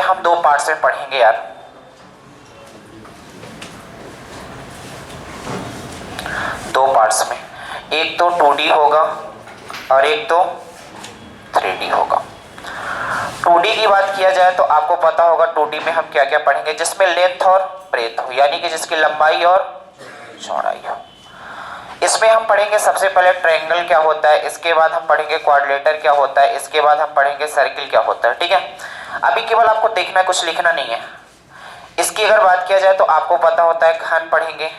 हम दो पार्ट्स में पढ़ेंगे यार। दो पार्ट्स में, एक तो 2D होगा और एक तो 3D होगा। 2D की बात किया जाए तो आपको पता होगा 2D में हम क्या क्या पढ़ेंगे, जिसमें लेंथ और ब्रेथ हो, यानी कि जिसकी लंबाई और चौड़ाई हो। इसमें हम पढ़ेंगे सबसे पहले ट्रायंगल क्या होता है, इसके बाद हम पढ़ेंगे क्वाड्रिलेटरल क्या होता है, इसके बाद हम पढ़ेंगे सर्किल क्या होता है। ठीक है, अभी केवल आपको देखना है, कुछ लिखना नहीं है। इसकी अगर बात किया जाए तो आपको पता होता है घन पढ़ेंगे,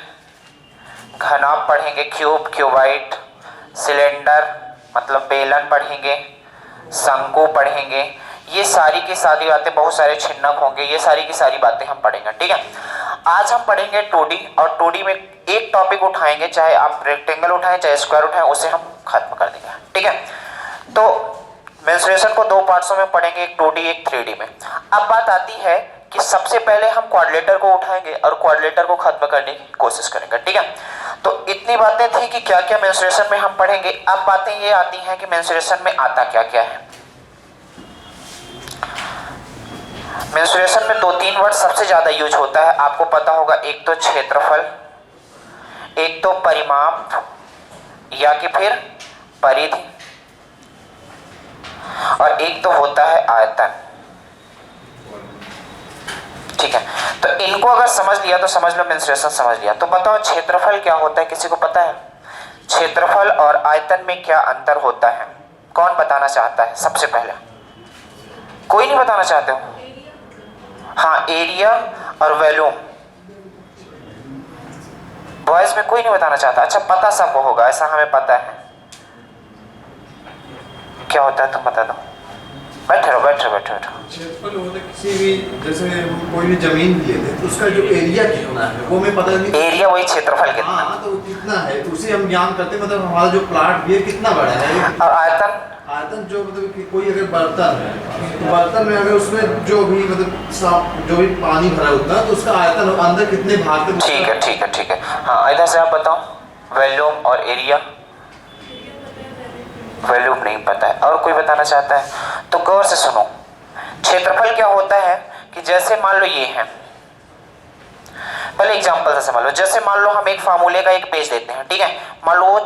घनाभ पढ़ेंगे, क्यूब, क्यूबाइड, सिलेंडर मतलब बेलन पढ़ेंगे, शंकु पढ़ेंगे। ये सारी की सारी बातें, बहुत सारे छिन्नक होंगे, ये सारी की सारी बातें हम पढ़ेंगे। ठीक है, आज हम पढ़ेंगे 2D, और 2D में एक टॉपिक उठाएंगे, चाहे आप रेक्टेंगल उठाएं चाहे स्क्वायर उठाएं, उसे हम खत्म कर देंगे। ठीक है, तो मेंस्ट्रुएशन को दो पार्ट्सों में पढ़ेंगे, एक 2D एक 3D में। अब बात आती है कि सबसे पहले हम क्वाड्रिलेटर को उठाएंगे और क्वाड्रिलेटर को खत्म करने की कोशिश करेंगे। ठीक है, तो इतनी बातें थी कि क्या क्या मेंस्ट्रुएशन में हम पढ़ेंगे। अब बातें ये आती हैं कि मेंस्ट्रुएशन में आता क्या क्या है। मेंस्ट्रुएशन में दो तीन वर्ड सबसे ज्यादा यूज होता है, आपको पता होगा, एक तो क्षेत्रफल, एक तो परिमाप या कि फिर परिधि, और एक तो होता है आयतन। ठीक है, तो इनको अगर समझ लिया तो समझ लो मेंस्ट्रुएशन समझ लिया। तो बताओ क्षेत्रफल क्या होता है, किसी को पता है? क्षेत्रफल और आयतन में क्या अंतर होता है? कौन बताना चाहता है सबसे पहले? कोई नहीं बताना चाहते हो? हाँ, एरिया और वॉल्यूम। बॉयज में कोई नहीं बताना चाहता। अच्छा, पता सबको होगा, ऐसा हमें पता है। क्या होता है तुम बता दो। बैठे रहो बैठे बैठे बैठो। क्षेत्रफल होता है किसी भी, जैसे कोई भी जमीन लेते हैं तो उसका जो एरिया कितना है वो हमें पता नहीं। एरिया वही क्षेत्रफल कितना। हाँ, तो कितना है तो उसे हम ज्ञान करते हैं, मतलब हमारा जो प्लाट भी है कितना बड़ा है। और आयतन? आयतन जो मतलब कि कोई अगर बर्तन है तो बर्तन में अगर उसमें जो भी मतलब साफ जो भी पानी भरा उतना, तो उसका आयतन अंदर कितने भाग में। ठीक है ठीक है ठीक है। हाँ, इधर से आप बताओ वॉल्यूम और एरिया। वॉल्यूम नहीं पता है, और कोई बताना चाहता है? तो गौर से सुनो, क्षेत्रफल क्या होता है कि जैसे मान लो ये है, पहले एग्जांपल से समझ लो। जैसे मान लो हम एक फार्मूले का एक पेज देते हैं। ठीक है, मान लो वो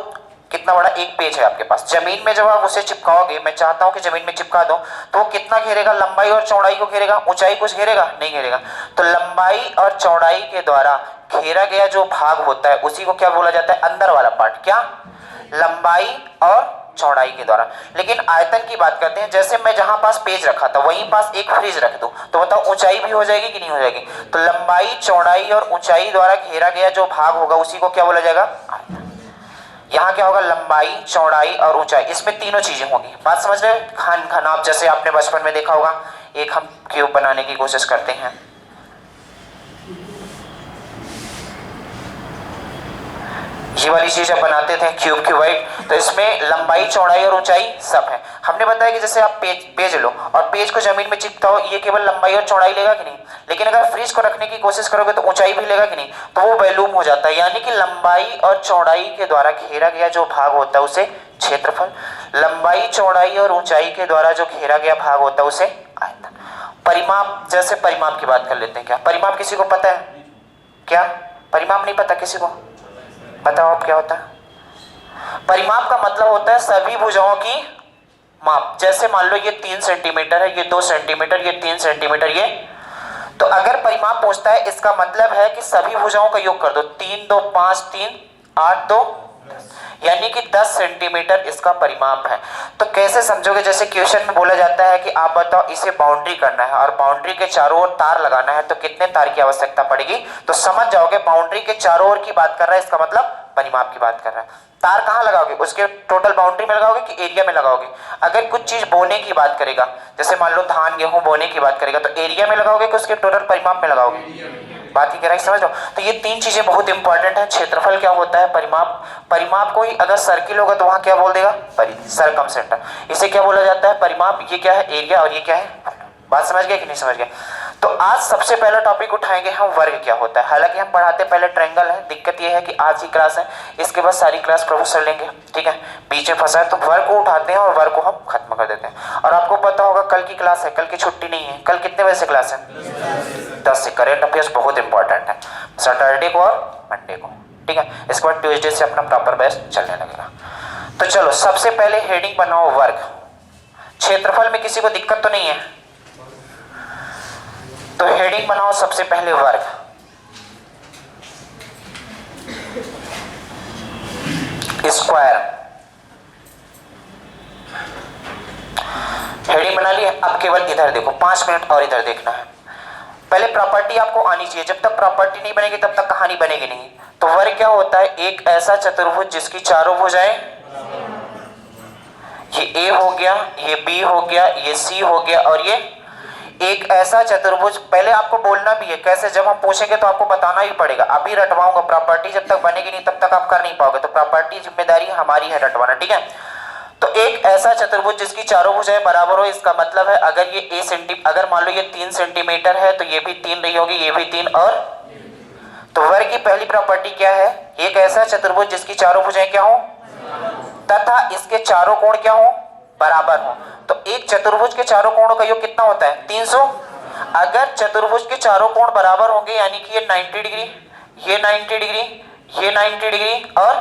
कितना बड़ा एक पेज है आपके पास। जमीन में जब आप उसे चिपकाओगे, मैं चाहता हूं कि जमीन में चिपका दो, तो वो कितना घेरेगा? लंबाई और चौड़ाई को घेरेगा, ऊंचाई कुछ घेरेगा? नहीं घेरेगा। तो लंबाई और चौड़ाई के द्वारा घेरा गया जो भाग होता है उसी को क्या बोला जाता है? अंदर वाला पार्ट। क्या? लंबाई और चौड़ाई के द्वारा। लेकिन आयतन की बात करते हैं, जैसे मैं जहां पास पेज रखा था वहीं पास एक फ्रिज रख दूं, तो बताओ ऊंचाई भी हो जाएगी कि नहीं हो जाएगी? तो लंबाई, चौड़ाई और ऊंचाई द्वारा घेरा गया जो भाग होगा उसी को क्या बोला जाएगा? आयतन। यहाँ क्या होगा? लंबाई, चौड़ाई और ऊंचाई, इसमें तीनों चीजें होंगी। बात समझ रहे? घन, घनाभ, जैसे आपने बचपन में देखा होगा, एक हम क्यूब बनाने की कोशिश करते हैं, ये वाली चीज जब बनाते थे क्यूब, क्यूबाइड, तो इसमें लंबाई, चौड़ाई और ऊंचाई सब है। हमने बताया कि जैसे आप पेज लो और पेज को जमीन में चिपकाओ, ये केवल लंबाई और चौड़ाई लेगा कि नहीं? लेकिन अगर फ्रिज को रखने की कोशिश करोगे तो ऊंचाई भी लेगा कि नहीं? तो वो वॉल्यूम हो जाता है, यानी कि लंबाई और चौड़ाई के द्वारा घेरा गया जो भाग होता है उसे क्षेत्रफल, लंबाई, चौड़ाई और ऊंचाई के द्वारा जो घेरा गया भाग होता है उसे आयतन। परिमाप, जैसे परिमाप की बात कर लेते हैं। क्या परिमाप किसी को पता है? क्या परिमाप नहीं पता किसी को? बताओ आप, क्या होता है? परिमाप का मतलब होता है सभी भुजाओं की माप। जैसे मान लो ये 3 सेंटीमीटर है, ये 2 सेंटीमीटर, ये 3 सेंटीमीटर, ये, तो अगर परिमाप पूछता है इसका मतलब है कि सभी भुजाओं का योग कर दो। 3 2 5 3 8 2, यानी कि 10 सेंटीमीटर इसका परिमाप है। तो कैसे समझोगे? जैसे क्वेश्चन में बोला जाता है कि आप बताओ इसे बाउंड्री करना है और बाउंड्री के चारों ओर तार लगाना है, तो कितने तार की आवश्यकता पड़ेगी? तो समझ जाओगे बाउंड्री के चारों ओर की बात कर रहा है, इसका मतलब परिमाप की बात कर रहा है। तार कहाँ लगाओगे? उसके टोटल बाउंड्री में लगाओगे कि एरिया में लगाओगे? अगर कुछ चीज बोने की बात करेगा, जैसे मान लो धान गेहूं बोने की बात करेगा, तो एरिया में लगाओगे कि उसके टोटल परिमाप में लगाओगे? बात ही कह रहा है, समझ लो। तो ये तीन चीजें बहुत इंपॉर्टेंट है। क्षेत्रफल क्या होता है? परिमाप। परिमाप को ही अगर सर्किल होगा तो वहां क्या बोल देगा? परिधि, सरकमसेंटर। इसे क्या बोला जाता है? परिमाप। ये क्या है? एरिया, और ये क्या है? बात समझ गया कि नहीं समझ गया? तो आज सबसे पहला टॉपिक उठाएंगे हम वर्ग क्या होता है। हालांकि हम पढ़ाते पहले ट्रायंगल है, दिक्कत यह है कि आज ही क्लास है, इसके बाद सारी क्लास प्रोफेसर लेंगे, ठीक है, बीच में फंसा है तो वर्ग को उठाते हैं और वर्ग को हम खत्म कर देते हैं। और आपको पता होगा कल की क्लास है, कल की छुट्टी नहीं है। कल कितने बजे से क्लास है? 10 से। करेंट अफेयर्स बहुत इंपॉर्टेंट है, सैटरडे को और मंडे को, ठीक है। इसके बाद ट्यूसडे से अपना प्रॉपर बैच चलने लगेगा। तो चलो सबसे पहले हेडिंग बनाओ वर्ग। क्षेत्रफल में किसी को दिक्कत तो नहीं है? तो हेडिंग बनाओ सबसे पहले वर्ग। स्क्वायर हेडिंग बना ली। अब केवल इधर देखो, 5 मिनट और इधर देखना है। पहले प्रॉपर्टी आपको आनी चाहिए, जब तक प्रॉपर्टी नहीं बनेगी तब तक कहानी बनेगी नहीं। तो वर्ग क्या होता है? एक ऐसा चतुर्भुज जिसकी चारों भुजाएं, ये ए हो गया, ये बी हो गया, ये सी हो गया और ये एक ऐसा चतुर्भुज। पहले आपको बोलना भी है कैसे, जब हम पूछेंगे तो आपको बताना ही पड़ेगा। अभी रटवाऊंगा, प्रॉपर्टी जब तक बनेगी नहीं तब तक आप कर नहीं पाओगे, तो प्रॉपर्टी जिम्मेदारी हमारी है रटवाना, ठीक है। तो एक ऐसा चतुर्भुज जिसकी चारों भुजाएं बराबर हो, इसका मतलब है अगर ये अगर मान लो ये 3 सेंटीमीटर है तो ये भी 3 रही होगी, ये भी 3 और। तो वर्ग की पहली प्रॉपर्टी क्या है? एक ऐसा चतुर्भुज जिसकी चारों भुजाएं क्या हो तथा इसके चारों कोण क्या हो? बराबर हो। तो एक चतुर्भुज के चारों कोणों का योग कितना होता है? 300। अगर चतुर्भुज के चारों कोण बराबर होंगे यानी कि ये 90 डिग्री, ये 90 डिग्री, ये 90 डिग्री और,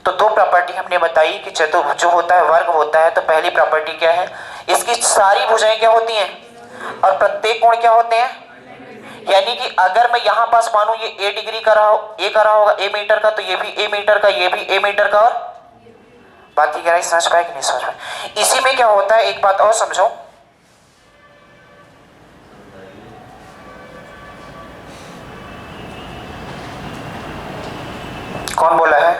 तो दो प्रॉपर्टी हमने बताई कि चतुर्भुज जो होता है वर्ग होता है। तो पहली प्रॉपर्टी क्या है? इसकी सारी भुजाएं क्या होती हैं और प्रत्येक कोण क्या होते हैं। यानी कि अगर मैं यहां पास मानूं ये ए डिग्री का रहा, ए का रहा होगा, ए मीटर का, तो ये भी ए मीटर का, ये भी ए मीटर का। और बात की गहराई समझ पाए कि नहीं समझ पाए? इसी में क्या होता है, एक बात और समझो। कौन बोला है?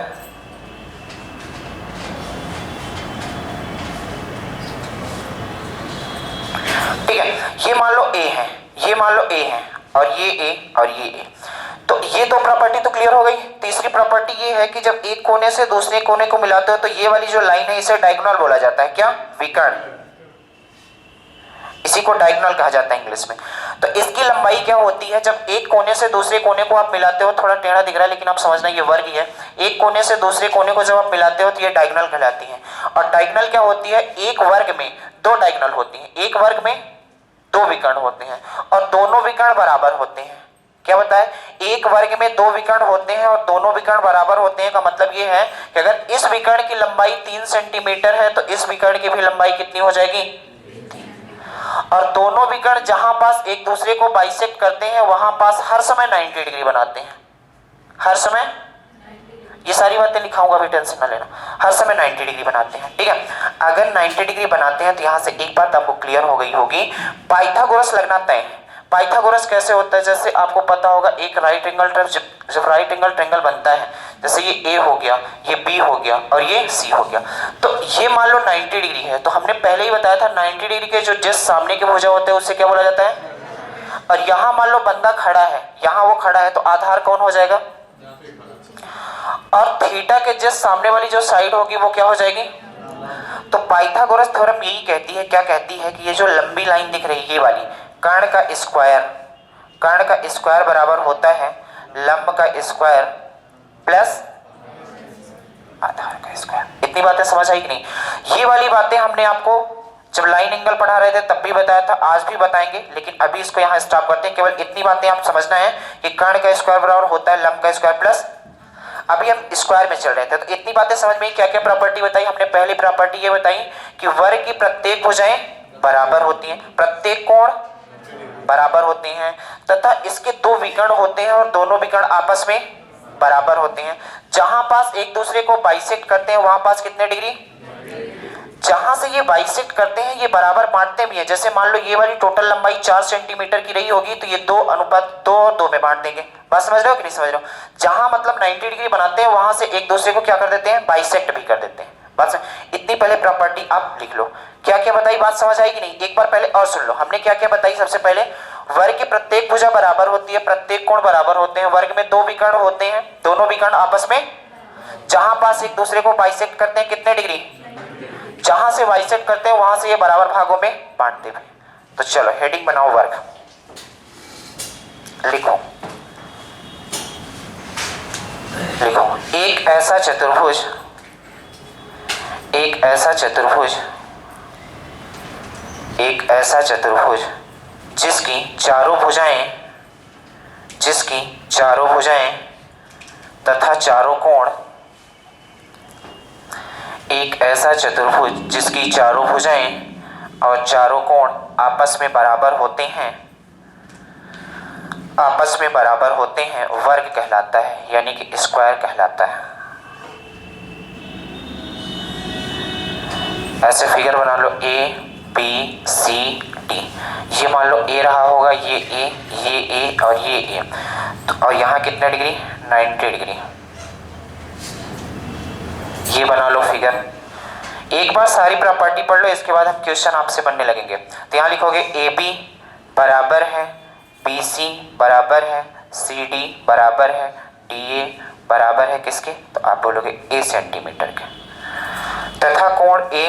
ठीक है, ये मान लो ए है, ये मान लो ए है और ये ए और ये ए। तो ये दो प्रॉपर्टी तो क्लियर हो गई। तीसरी प्रॉपर्टी ये है कि जब एक कोने से दूसरे कोने को मिलाते हो तो ये वाली जो लाइन है इसे डायगोनल बोला जाता है। क्या? विकर्ण। इसी को डायगोनल कहा जाता है इंग्लिश में। तो इसकी लंबाई क्या होती है? जब एक कोने से दूसरे कोने को आप मिलाते हो, थोड़ा टेढ़ा दिख रहा है लेकिन आप समझना ये वर्ग ही है। एक कोने से दूसरे कोने को जब आप मिलाते हो तो ये डायगोनल कहलाती है। और डायगोनल क्या होती है? एक वर्ग में दो डायगोनल होती है, एक वर्ग में दो विकर्ण होते हैं और दोनों विकर्ण बराबर होते हैं। क्या बताए? एक वर्ग में दो विकर्ण होते हैं और दोनों विकर्ण बराबर होते हैं का मतलब ये है कि अगर इस विकर्ण की लंबाई 3 सेंटीमीटर है तो इस विकर्ण की भी लंबाई कितनी हो जाएगी? और दोनों विकर्ण जहां पास एक दूसरे को बाइसेक्ट करते हैं वहां पास हर समय 90 डिग्री बनाते हैं। हर समय, ये सारी बातें लिखाऊंगा, अभी टेंशन ना लेना। हर समय 90 डिग्री बनाते हैं, ठीक है। अगर 90 डिग्री बनाते हैं तो यहां से एक बात आपको क्लियर हो गई होगी, पाइथागोरस लगना तय है। पाइथागोरस कैसे होता है? जैसे आपको पता होगा एक राइट एंगल जब राइट एंगल ट्रायंगल बनता है, जैसे ये ए हो गया, ये बी हो गया और ये सी हो गया, तो ये मान लो 90 डिग्री है। तो हमने पहले ही बताया था 90 डिग्री के जो जिस सामने के भुजा होते हैं उससे क्या बोला जाता है। और यहां मान लो बंदा खड़ा है, यहां वो खड़ा है तो आधार कौन हो जाएगा? और थीटा के जिस सामने वाली जो साइड होगी वो क्या हो जाएगी? तो पाइथागोरस थ्योरम यही कहती है, क्या कहती है कि ये जो लंबी लाइन दिख रही है ये वाली, कर्ण का स्क्वायर बराबर होता है लंब का स्क्वायर प्लस आधार का स्क्वायर। इतनी बातें समझ आई कि नहीं? ये वाली बातें हमने आपको जब लाइन एंगल पढ़ा रहे थे तब भी बताया था, आज भी बताएंगे, लेकिन अभी इसको यहाँ स्टॉप करते हैं। केवल इतनी बातें आप समझना है कि कर्ण का स्क्वायर बराबर होता है लंब का स्क्वायर प्लस, अभी हम स्क्वायर में चल रहे थे तो इतनी बातें समझ में। क्या क्या प्रॉपर्टी बताई हमने? पहली प्रॉपर्टी ये बताई कि वर्ग की प्रत्येक भुजाएं बराबर होती हैं, प्रत्येक कोण बराबर होते हैं तथा इसके दो विकर्ण होते हैं और दोनों विकर्ण आपस में बराबर होते हैं। जहां पास एक दूसरे को बाइसेक्ट करते हैं वहां पास कितने डिग्री? जहां से ये बाइसेक्ट करते हैं ये बराबर बांटते भी है। जैसे मान लो ये वाली टोटल लंबाई 4 सेंटीमीटर की रही होगी तो ये 2 अनुपात 2 और 2 में बांट देंगे। बात समझ रहे हो कि नहीं समझ रहे हो? जहां मतलब 90 डिग्री बनाते हैं वहां से एक दूसरे को क्या कर देते हैं? बाइसेक्ट भी कर देते हैं। बस इतनी पहले प्रॉपर्टी आप लिख लो। क्या क्या बताई? बात समझ आई कि नहीं? एक बार पहले और सुन लो। हमने क्या क्या बताई? सबसे पहले वर्ग की प्रत्येक भुजा बराबर होती है, प्रत्येक कोण बराबर होते हैं, वर्ग में दो विकर्ण होते हैं, दोनों विकर्ण आपस में जहां पास एक दूसरे को बाइसेक्ट करते हैं कितने डिग्री? जहां से बाइसेक्ट करते हैं वहां से ये बराबर भागों में बांटते हैं। तो चलो हेडिंग बनाओ वर्ग, लिखो लिखो एक ऐसा चतुर्भुज, एक ऐसा चतुर्भुज, एक ऐसा चतुर्भुज जिसकी चारों भुजाएं, जिसकी चारों भुजाएं तथा चारों कोण, एक ऐसा चतुर्भुज जिसकी चारों भुजाएं और चारों कोण आपस में बराबर होते हैं, आपस में बराबर होते हैं, वर्ग कहलाता है, यानी कि स्क्वायर कहलाता है। ऐसे फिगर बना लो ए बी सी डी, ये मान लो ए रहा होगा, ये ए और ये ए, तो और यहाँ कितने डिग्री, 90 डिग्री। ये बना लो फिगर। एक बार सारी प्रॉपर्टी पढ़ लो, इसके बाद हम क्वेश्चन आपसे बनने लगेंगे। तो यहाँ लिखोगे ए बी बराबर है बी सी बराबर है सी डी बराबर है डी ए बराबर है किसके, तो आप बोलोगे ए सेंटीमीटर के, तथा कोण ए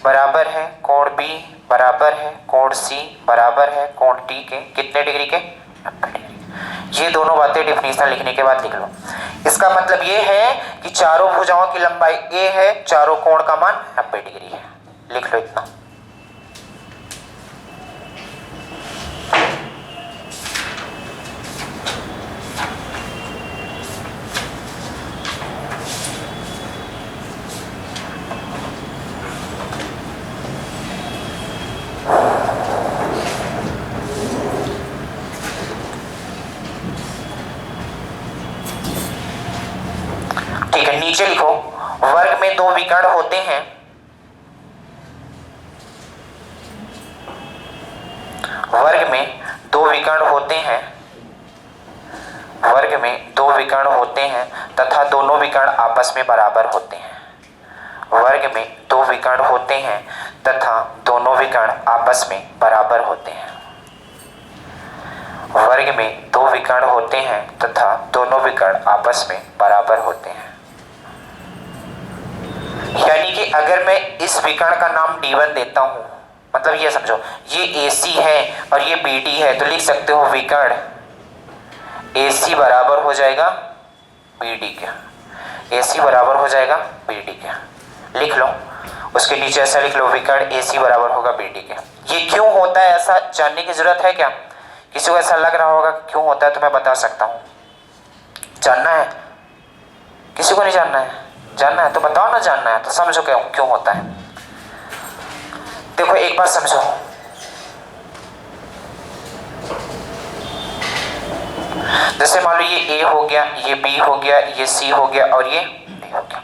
बराबर है कोण बी बराबर है कोण सी बराबर है कोण डी के कितने डिग्री के, 90 डिग्री। ये दोनों बातें डिफिनेशन लिखने के बाद लिख लो। इसका मतलब ये है कि चारों भुजाओं की लंबाई ए है, चारों कोण का मान 90 डिग्री है। लिख लो इतना। ठीक है, नीचे लिखो वर्ग में दो विकर्ण होते हैं, वर्ग में दो विकर्ण होते हैं, वर्ग में दो विकर्ण होते हैं तथा दोनों विकर्ण आपस में बराबर होते हैं, वर्ग में दो विकर्ण होते हैं तथा दोनों विकर्ण आपस में बराबर होते हैं, वर्ग में दो विकर्ण होते हैं तथा दोनों विकर्ण आपस में बराबर होते हैं। यानी कि अगर मैं इस विकर्ण का नाम D1 देता हूं, मतलब ये समझो ये AC है और ये BD है, तो लिख सकते हो विकर्ण AC बराबर हो जाएगा BD के, AC बराबर हो जाएगा BD के। लिख लो, उसके नीचे ऐसा लिख लो विकर्ण AC बराबर होगा BD के। ये क्यों होता है ऐसा जानने की जरूरत है क्या? किसी को ऐसा लग रहा होगा क्यों होता है, तो मैं बता सकता हूं। जानना है? किसी को नहीं जानना है? जानना है तो बताओ ना, जानना है तो समझो क्यों होता है। देखो एक बार समझो, जैसे मान लो ये A हो गया, ये B हो गया, ये C हो गया और ये D हो गया।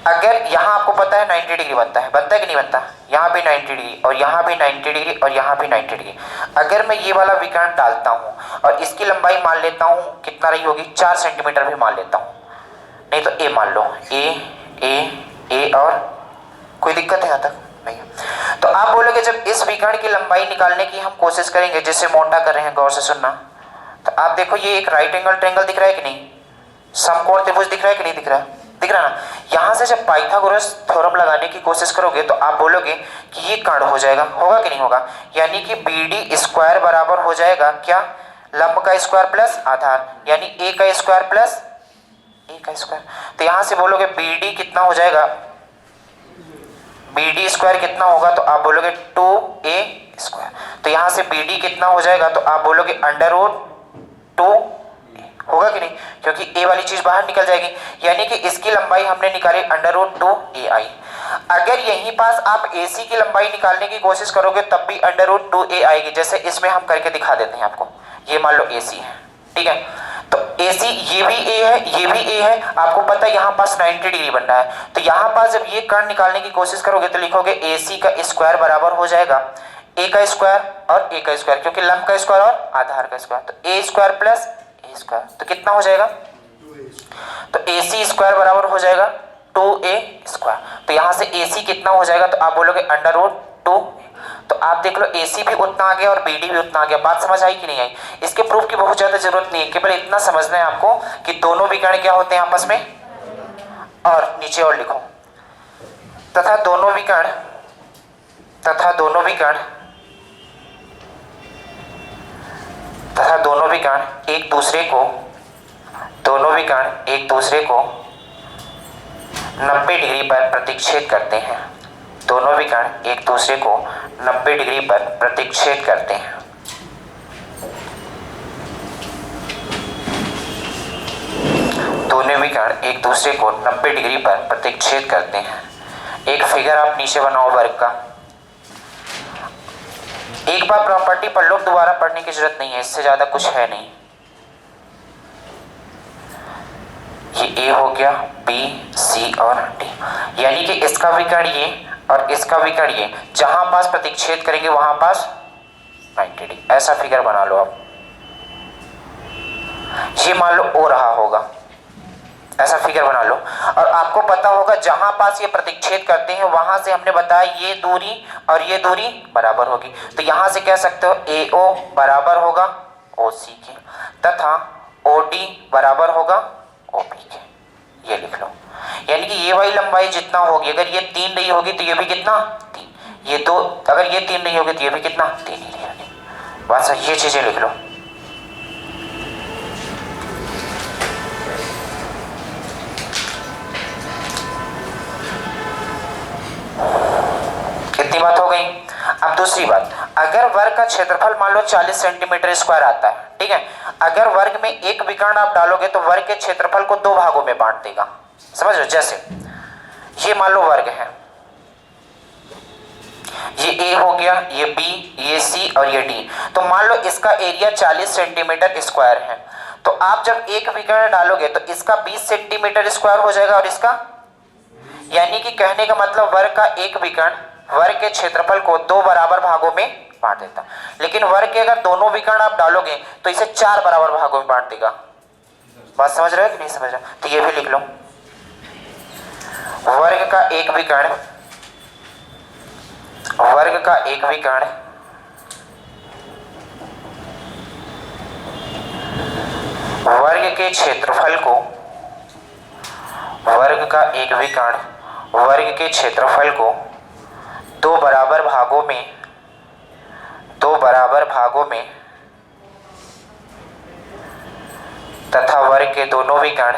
अगर यहाँ आपको पता है 90 डिग्री बनता है कि नहीं बनता? यहाँ भी 90 डिग्री और यहाँ भी 90 डिग्री और यहाँ भी 90 डिग्री। अगर मैं ये वाला विकर्ण डालता हूँ और इसकी लंबाई मान लेता हूँ कितना रही होगी, 4 सेंटीमीटर भी मान लेता हूँ, नहीं तो ए मान लो, ए और कोई दिक्कत है यहाँ तक? नहीं है। तो आप बोलोगे जब इस विकर्ण की लंबाई निकालने की हम कोशिश करेंगे, जिससे मोटा कर रहे हैं, गौर से सुनना, तो आप देखो ये एक राइट एंगल ट्रायंगल दिख रहा है कि नहीं, समकोण त्रिभुज दिख रहा है कि नहीं दिख रहा है? दिख रहा ना। यहाँ से जब पाइथागोरस थ्योरम लगाने की कोशिश करोगे तो आप बोलोगे कि ये कर्ण हो जाएगा, होगा कि नहीं होगा? यानी कि BD स्क्वायर बराबर हो जाएगा क्या, लंब का स्क्वायर प्लस आधार, यानी ए का स्क्वायर प्लस ए का स्क्वायर। तो यहाँ से बोलोगे BD कितना हो जाएगा, BD स्क्वायर कितना होगा, तो आप बोलोगे 2A स्क्वायर। तो यहाँ से BD कितना हो जाएगा, तो आप बोलोगे √2 होगा कि नहीं, क्योंकि ए वाली चीज बाहर निकल जाएगी। यानी कि इसकी लंबाई हमने निकाली √2AI। अगर यहीं पास आप AC की लंबाई निकालने की कोशिश करोगे तब भी √2A आएगी, जैसे इसमें हम करके दिखा देते हैं आपको। ये मान लो AC है, ठीक है, तो AC ये भी A है, ये भी A है, आपको पता है यहाँ पास 90 डिग्री बन रहा है। तो यहाँ पास जब ये कर्ण निकालने की कोशिश करोगे तो लिखोगे AC का स्क्वायर बराबर हो जाएगा A का स्क्वायर और A का स्क्वायर, क्योंकि लंब का स्क्वायर और आधार का स्क्वायर, तो A square plus A square, तो कितना हो जाएगा, तो AC स्क्वायर बराबर हो जाएगा 2A स्क्वायर। तो यहाँ से AC कितना हो जाएगा, तो आप बोलोगे √2। तो आप देख लो AC भी उतना आ गया और BD भी उतना आ गया। बात समझ आई कि नहीं आई? इसके प्रूफ की बहुत ज्यादा जरूरत नहीं है, केवल इतना समझना है आपको कि दोनों विकर्ण क्या होते हैं आपस में, और नीचे और लिखो तथा दोनों विकर्ण विकर्ण एक दूसरे को 90 डिग्री पर प्रतिच्छेद करते हैं। दोनों विकर्ण एक दूसरे को 90 डिग्री पर प्रतिच्छेद करते हैं। दोनों विकर्ण एक दूसरे को 90 डिग्री पर प्रतिच्छेद करते हैं। एक फिगर आप नीचे बनाओ वर्ग का। एक बार प्रॉपर्टी पढ़ लो, दोबारा पढ़ने की जरूरत नहीं है, इससे ज्यादा कुछ है नहीं। ये ए हो गया, बी, सी और डी, यानी कि इसका विकर्ण ये और इसका विकर्ण ये, जहां पास प्रतिच्छेद करेंगे वहां पास 90 डिग्री। ऐसा फिगर बना लो आप। ये मान लो ओ रहा होगा, ऐसा फिगर बना लो। और आपको पता होगा जहां पास ये प्रतिच्छेद करते हैं वहां से हमने बताया ये दूरी और ये दूरी बराबर होगी, तो यहां से कह सकते हो AO बराबर होगा OC के, तथा OD बराबर होगा OP के। ये लिख लो, यानी कि ये वाली लंबाई जितना होगी, अगर ये 3 नहीं होगी तो ये भी कितना 3, ये 2, अगर ये 3 नहीं होगी तो ये भी कितना 3 ही रहेगी। बस ये चीजें लिख लो। इतनी बात हो गई। अब दूसरी बात, अगर वर्ग का क्षेत्रफल मान लो 40 सेंटीमीटर स्क्वायर आता है, ठीक है, अगर वर्ग में एक विकर्ण आप डालोगे तो वर्ग के क्षेत्रफल को 2 भागों में बांट देगा। समझ लो, जैसे ये मान लो वर्ग है, ये A हो गया, ये B, ये C और ये D, तो मान लो इसका एरिया 40 सेंटीमीटर स्क्वायर है, तो आप जब एक विकर्ण डालोगे तो इसका 20 सेंटीमीटर स्क्वायर हो जाएगा और इसका, यानी कि कहने का मतलब वर्ग का एक विकर्ण वर्ग के क्षेत्रफल को 2 बराबर भागों में बांट देता। लेकिन वर्ग के अगर दोनों विकर्ण आप डालोगे तो इसे 4 बराबर भागों में बांट देगा। बात समझ रहे हो कि नहीं समझ रहे? तो ये भी लिख लो, वर्ग का एक विकर्ण वर्ग के क्षेत्रफल को, वर्ग का एक विकर्ण वर्ग के क्षेत्रफल को 2 बराबर भागों में तथा वर्ग के दोनों विकर्ण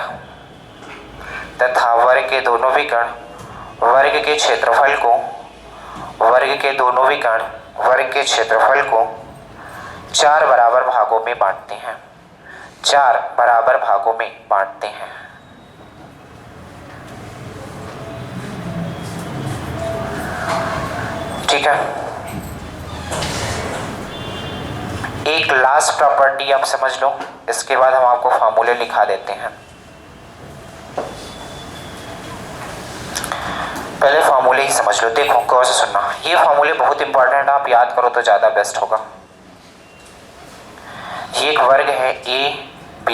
वर्ग के क्षेत्रफल को 4 बराबर भागों में बांटते हैं। 4 बराबर भागों में बांटते हैं। ठीक है, एक लास्ट प्रॉपर्टी आप समझ लो, इसके बाद हम आपको फार्मूले लिखा देते हैं। पहले फार्मूले ही समझ लो, देखो गौर से सुनना, ये फार्मूले बहुत इंपॉर्टेंट, आप याद करो तो ज्यादा बेस्ट होगा। ये एक वर्ग है A, B,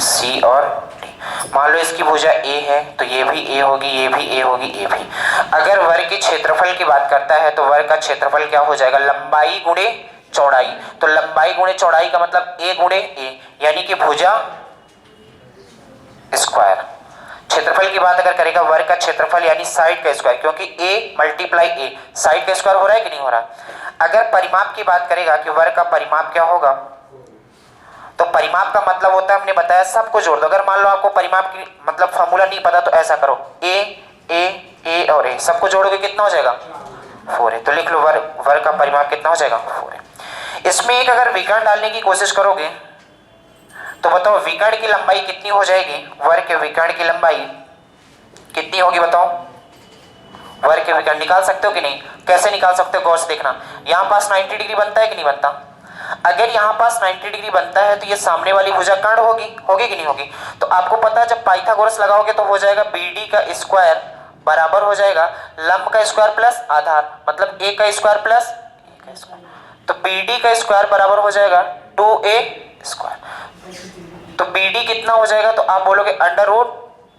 C और D। मान लो इसकी भुजा A है तो ये भी A होगी, ये भी A होगी, ये भी। अगर वर्ग के क्षेत्रफल की बात करता है तो वर्ग का क्षेत्रफल क्या हो जाएगा, लंबाई गुणे चौड़ाई। तो लंबाई गुणे चौड़ाई का मतलब A गुणे A, यानी कि भुजा स्क्वायर। क्षेत्रफल की बात अगर करेगा वर्ग का क्षेत्रफल यानी साइड का स्क्वायर, क्योंकि A मल्टीप्लाई A, साइड का स्क्वायर हो रहा है कि नहीं हो रहा। अगर परिमाप की बात करेगा कि वर्ग का परिमाप क्या होगा, तो परिमाप का मतलब होता है, हमने बताया सबको जोड़ दो। अगर मान लो आपको परिमाप की मतलब फॉर्मूला नहीं पता तो ऐसा करो, A और A सबको जोड़ोगे कितना हो जाएगा 4 है। तो लिख लो वर्ग का परिमाप कितना हो जाएगा 4 है। इसमें एक अगर विकर्ण डालने की कोशिश करोगे तो बताओ विकर्ण की लंबाई कितनी हो जाएगी, वर्ग के विकर्ण की लंबाई कितनी होगी बताओ। वर्ग के विकर्ण निकाल सकते हो कि नहीं, कैसे निकाल सकते हो गौर से देखना। यहां पास 90 डिग्री बनता है कि नहीं बनता। अगर यहां पास 90 डिग्री बनता है तो ये सामने वाली भुजा कर्ण होगी कि नहीं होगी। तो आपको पता है जब पाइथागोरस लगाओगे तो हो जाएगा BD का स्क्वायर बराबर हो जाएगा लंब का स्क्वायर प्लस आधार, मतलब A का स्क्वायर प्लस A का स्क्वायर। तो BD का स्क्वायर बराबर हो जाएगा 2A स्क्वायर। तो BD कितना हो जाएगा, तो आप बोलोगे अंडर रूट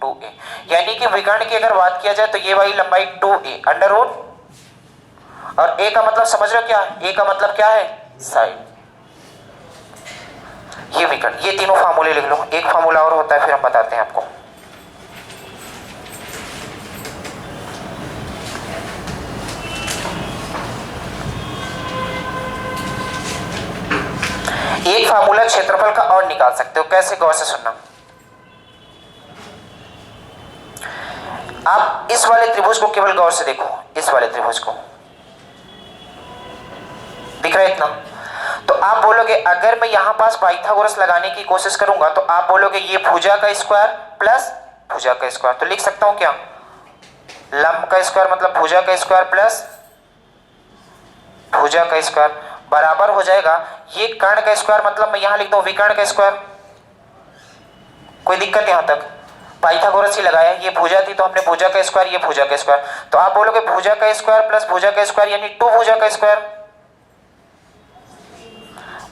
2A, यानी कि विकर्ण की अगर बात किया जाए तो ये वाली लंबाई 2A अंडर रूट, और A का मतलब समझ रहे हो क्या, A का मतलब क्या है साइड। ये विकर्ण, ये तीनों फार्मूले लिख लो। एक फार्मूला और होता है फिर हम बताते हैं आपको। एक फार्मूला क्षेत्रफल का और निकाल सकते हो। कैसे? गौर से सुनना। आप इस वाले त्रिभुज को केवल गौर से देखो, इस वाले त्रिभुज को, दिख रहा है इतना? तो आप बोलोगे अगर मैं यहां पास पाइथागोरस लगाने की कोशिश करूंगा तो आप बोलोगे ये भुजा का स्क्वायर प्लस भुजा का स्क्वायर, तो लिख सकता हूं क्या? लंब का स्क्वायर मतलब भुजा का स्क्वायर प्लस भुजा का स्क्वायर बराबर हो जाएगा ये कर्ण का स्क्वायर, मतलब मैं यहां लिखता हूं विकर्ण का स्क्वायर। कोई दिक्कत यहां तक? पाइथागोरस ही लगाया, ये भुजा थी तो हमने भुजा का स्क्वायर, ये भुजा का स्क्वायर, तो आप बोलोगे भुजा का स्क्वायर प्लस भुजा का स्क्वायर यानी 2 भुजा का स्क्वायर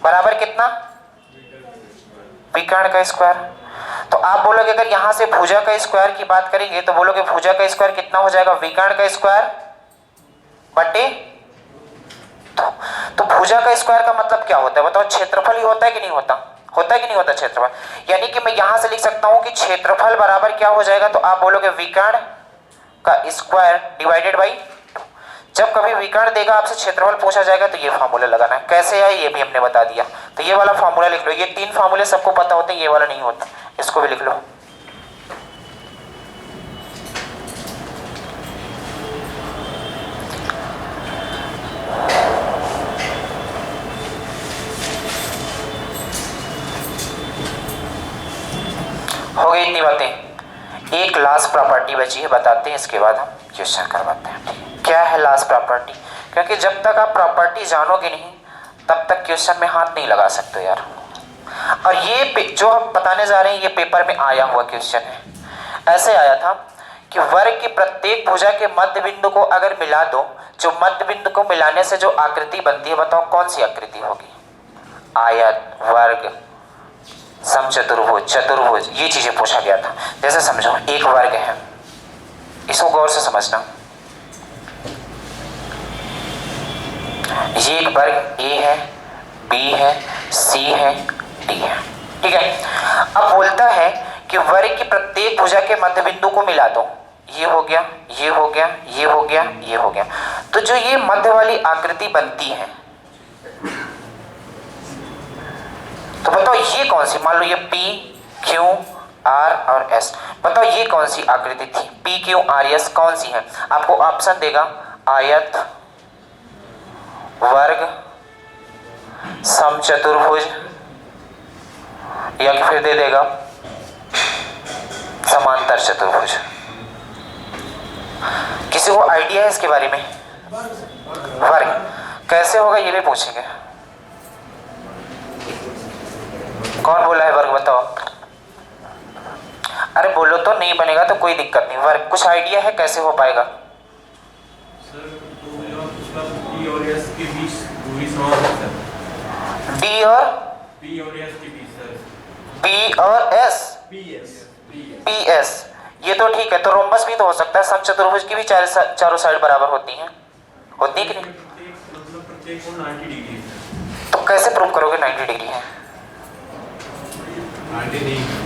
बराबर कितना? विकर्ण का स्क्वायर। तो आप बोलोगे अगर यहां से भुजा का स्क्वायर की बात करेंगे तो बोलोगे भुजा का स्क्वायर कितना हो जाएगा? विकर्ण का स्क्वायर बटे तो भुजा का स्क्वायर का मतलब क्या होता है बताओ? क्षेत्रफल ही होता है कि नहीं होता? होता है कि नहीं होता क्षेत्रफल? यानी कि मैं यहां से लिख सकता हूं कि क्षेत्रफल बराबर क्या हो जाएगा? तो आप बोलोगे विकर्ण का स्क्वायर डिवाइडेड बाई। जब कभी विकर्ण देगा आपसे क्षेत्रफल पूछा जाएगा तो ये फार्मूला लगाना है। कैसे है ये भी हमने बता दिया, तो ये वाला फार्मूला लिख लो। ये 3 फार्मूले सबको पता होते हैं, ये वाला नहीं होता, इसको भी लिख लो। हो गई इतनी बातें। एक लास्ट प्रॉपर्टी बची है, बताते हैं, इसके बाद हम क्वेश्चन करवाते हैं। क्या है लास्ट प्रॉपर्टी? क्योंकि जब तक आप प्रॉपर्टी जानोगे नहीं तब तक क्वेश्चन में हाथ नहीं लगा सकते यार। और ये जो हम बताने जा रहे हैं ये पेपर में आया हुआ क्वेश्चन है। ऐसे आया था कि वर्ग की प्रत्येक भुजा के मध्य बिंदु को अगर मिला दो, जो मध्य बिंदु को मिलाने से जो आकृति बनती है बताओ कौन सी आकृति होगी? आयत, वर्ग, समचतुर्भुज, चतुर्भुज, ये चीजें पूछा गया था। जैसे समझो एक वर्ग है, इसको गौर से समझना। ये एक वर्ग ए है, बी है, सी है, डी है, ठीक है। अब बोलता है कि वर्ग की प्रत्येक भुजा के मध्य बिंदु को मिला दो। ये हो गया, ये हो गया, ये हो गया, ये हो गया। तो जो ये मध्य वाली आकृति बनती है तो बताओ ये कौन सी? मान लो ये P, Q, R और S, बताओ ये कौन सी आकृति थी? P, Q, R, S कौन सी है? आपको ऑप्शन देगा आयत, वर्ग, समचतुर्भुज या कि फिर दे देगा समांतर चतुर्भुज। किसी को आइडिया है इसके बारे में? वर्ग कैसे होगा ये भी पूछेंगे। कौन बोला है वर्ग बताओ? अरे बोलो तो, नहीं बनेगा तो कोई दिक्कत नहीं। वर्ग कुछ आइडिया है कैसे हो पाएगा? सर डी और एस के बीच दूरी समान है सर। डी और पी और एस के बीच सर। पी और एस, पी एस, ये तो ठीक है। तो रोम्बस भी तो हो सकता है। समचतुर्भुज की भी चारों साइड बराबर होती हैं, होती है कि नहीं? प्रत्येक कोण 90 डिग्री है। तो कैसे प्रूव करोगे 90 डिग्री है? 90 नहीं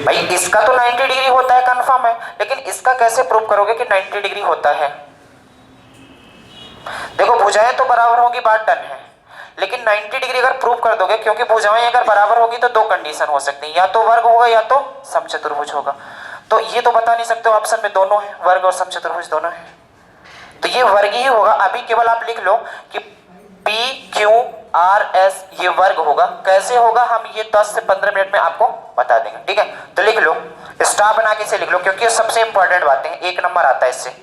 भाई इसका तो 90 डिग्री होता है, कंफर्म है, लेकिन इसका कैसे प्रूव करोगे कि 90 डिग्री होता है? देखो भुजाएं तो बराबर होगी, बात डन है, लेकिन 90 डिग्री अगर प्रूव कर दोगे, क्योंकि भुजाएं अगर बराबर होगी तो 2 कंडीशन हो सकती है, या तो वर्ग होगा या तो समचतुर्भुज होगा। तो ये तो बता नहीं सकते हो, ऑप्शन में दोनों है, वर्ग और समचतुर्भुज दोनों है, तो ये वर्ग ही होगा। अभी केवल आप लिख लो कि P, Q, R, S ये वर्ग होगा। कैसे होगा हम ये 10 से 15 मिनट में आपको बता देंगे, ठीक है? तो लिख लो, स्टार बना के इसे लिख लो, क्योंकि ये सबसे इंपॉर्टेंट बातें हैं, 1 नंबर आता है इससे।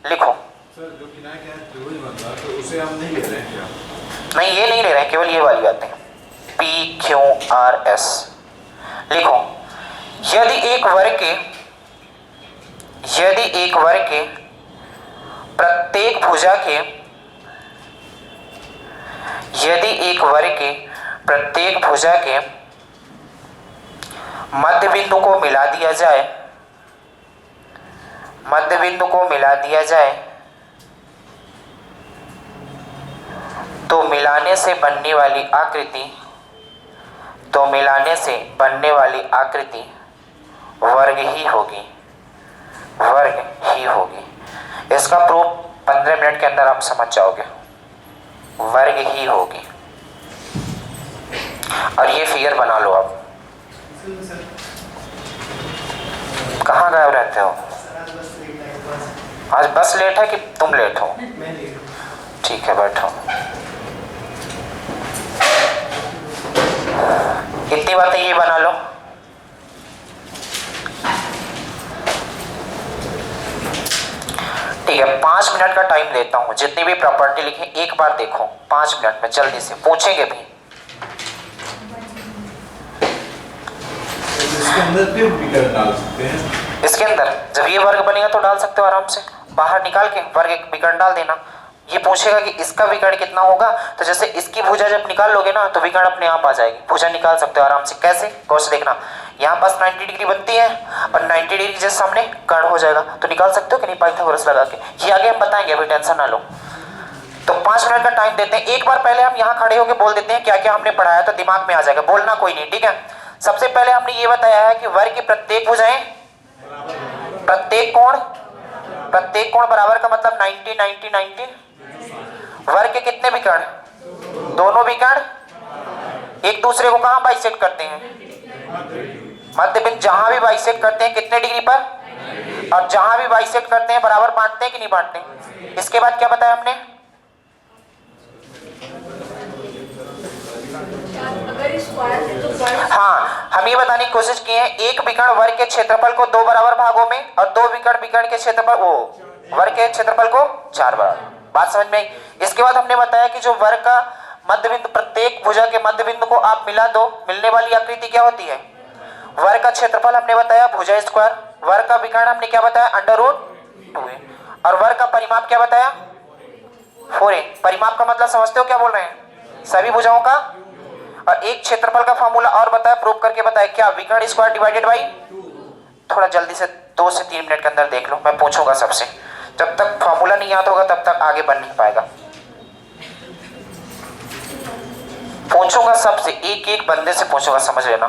लिखो सर जो किनारे के यहाँ त्रिभुज बनता है तो उसे हम नहीं ले रहे हैं क्या? नहीं, ये नहीं ले रहे हैं, केवल ये वाली बातें, P, Q, R, S। लिखो यदि एक वर्ग के प्रत्येक भुजा के मध्य बिंदु को मिला दिया जाए तो मिलाने से बनने वाली आकृति वर्ग ही होगी। इसका प्रूफ 15 मिनट के अंदर आप समझ जाओगे, वर्ग ही होगी। और ये फिगर बना लो आप। कहाँ गायब रहते हो? आज बस लेट है कि तुम लेट हो? ठीक है, बैठो। इतनी बातें ये बना लो। ठीक है, 5 मिनट का टाइम देता हूं। जितनी भी प्रॉपर्टी लिखी एक बार देखो 5 मिनट में, जल्दी से पूछेंगे भी। इसके अंदर भी विकर्ण डाल सकते हैं। इसके अंदर जब ये वर्ग बनेगा तो डाल सकते हो आराम से, बाहर निकाल के वर्ग एक विकर्ण डाल देना। ये पूछेगा कि इसका विकर्ण कितना होगा, तो जैसे इसकी भुजा जब निकाल लोगे ना तो विकर्ण अपने आप आ जाएगी। भुजा निकाल सकते हो आराम से। कैसे? गौर से देखना, यहाँ पास 90 डिग्री बनती है और 90 डिग्री जैसे सामने कर्ण हो जाएगा, तो निकाल सकते हो कि नहीं पाइथागोरस लगा के। ये आगे हम बताएंगे, अभी टेंशन ना लो। तो 5 मिनट का टाइम देते हैं। एक बार पहले हम यहाँ खड़े होकर बोल देते हैं क्या क्या हमने पढ़ाया, तो दिमाग में आ जाएगा, बोलना कोई नहीं, ठीक है। सबसे पहले हमने ये बताया है कि वर्ग की प्रत्येक भुजाएं, प्रत्येक कोण बराबर का मतलब 90 90 90। वर्ग के कितने विकर्ण? दोनों विकर्ण एक दूसरे को कहां बाइसेक्ट करते हैं? मध्य बिंदु। जहां भी बाइसेक्ट करते हैं कितने डिग्री पर? और जहां भी बाइसेक्ट करते हैं बराबर बांटते हैं कि नहीं बांटते? इसके बाद क्या बताया हमने? हाँ, हम ये बताने की कोशिश की है, एक विकर्ण वर्ग के क्षेत्रफल को 2 बराबर भागों में और 2 विकर्ण विकर्ण के क्षेत्रफल वर्ग के क्षेत्रफल को 4 बराबर। बात समझ में आई? इसके बाद हमने बताया कि जो वर्ग का मध्य बिंदु, प्रत्येक भुजा के मध्य बिंदु को आप मिला दो, मिलने वाली आकृति क्या होती है? वर्ग का क्षेत्रफल हमने बताया भुजा स्क्वायर, वर्ग का विकर्ण हमने क्या बताया? √2a, और वर्ग का परिमाप क्या बताया? 4a। परिमाप का मतलब समझते हो क्या बोल रहे हैं? सभी भुजाओं का। और एक क्षेत्रफल का फॉर्मूला और बताया, प्रूव करके बताया क्या? विकर्ण स्क्वायर डिवाइडेड बाई। थोड़ा जल्दी से 2 से 3 मिनट के अंदर देख लो, मैं पूछूंगा सबसे। जब तक फॉर्मूला नहीं याद होगा तब तक आगे बढ़ नहीं पाएगा। पूछूंगा सबसे, एक एक बंदे से पूछूंगा, समझ लेना।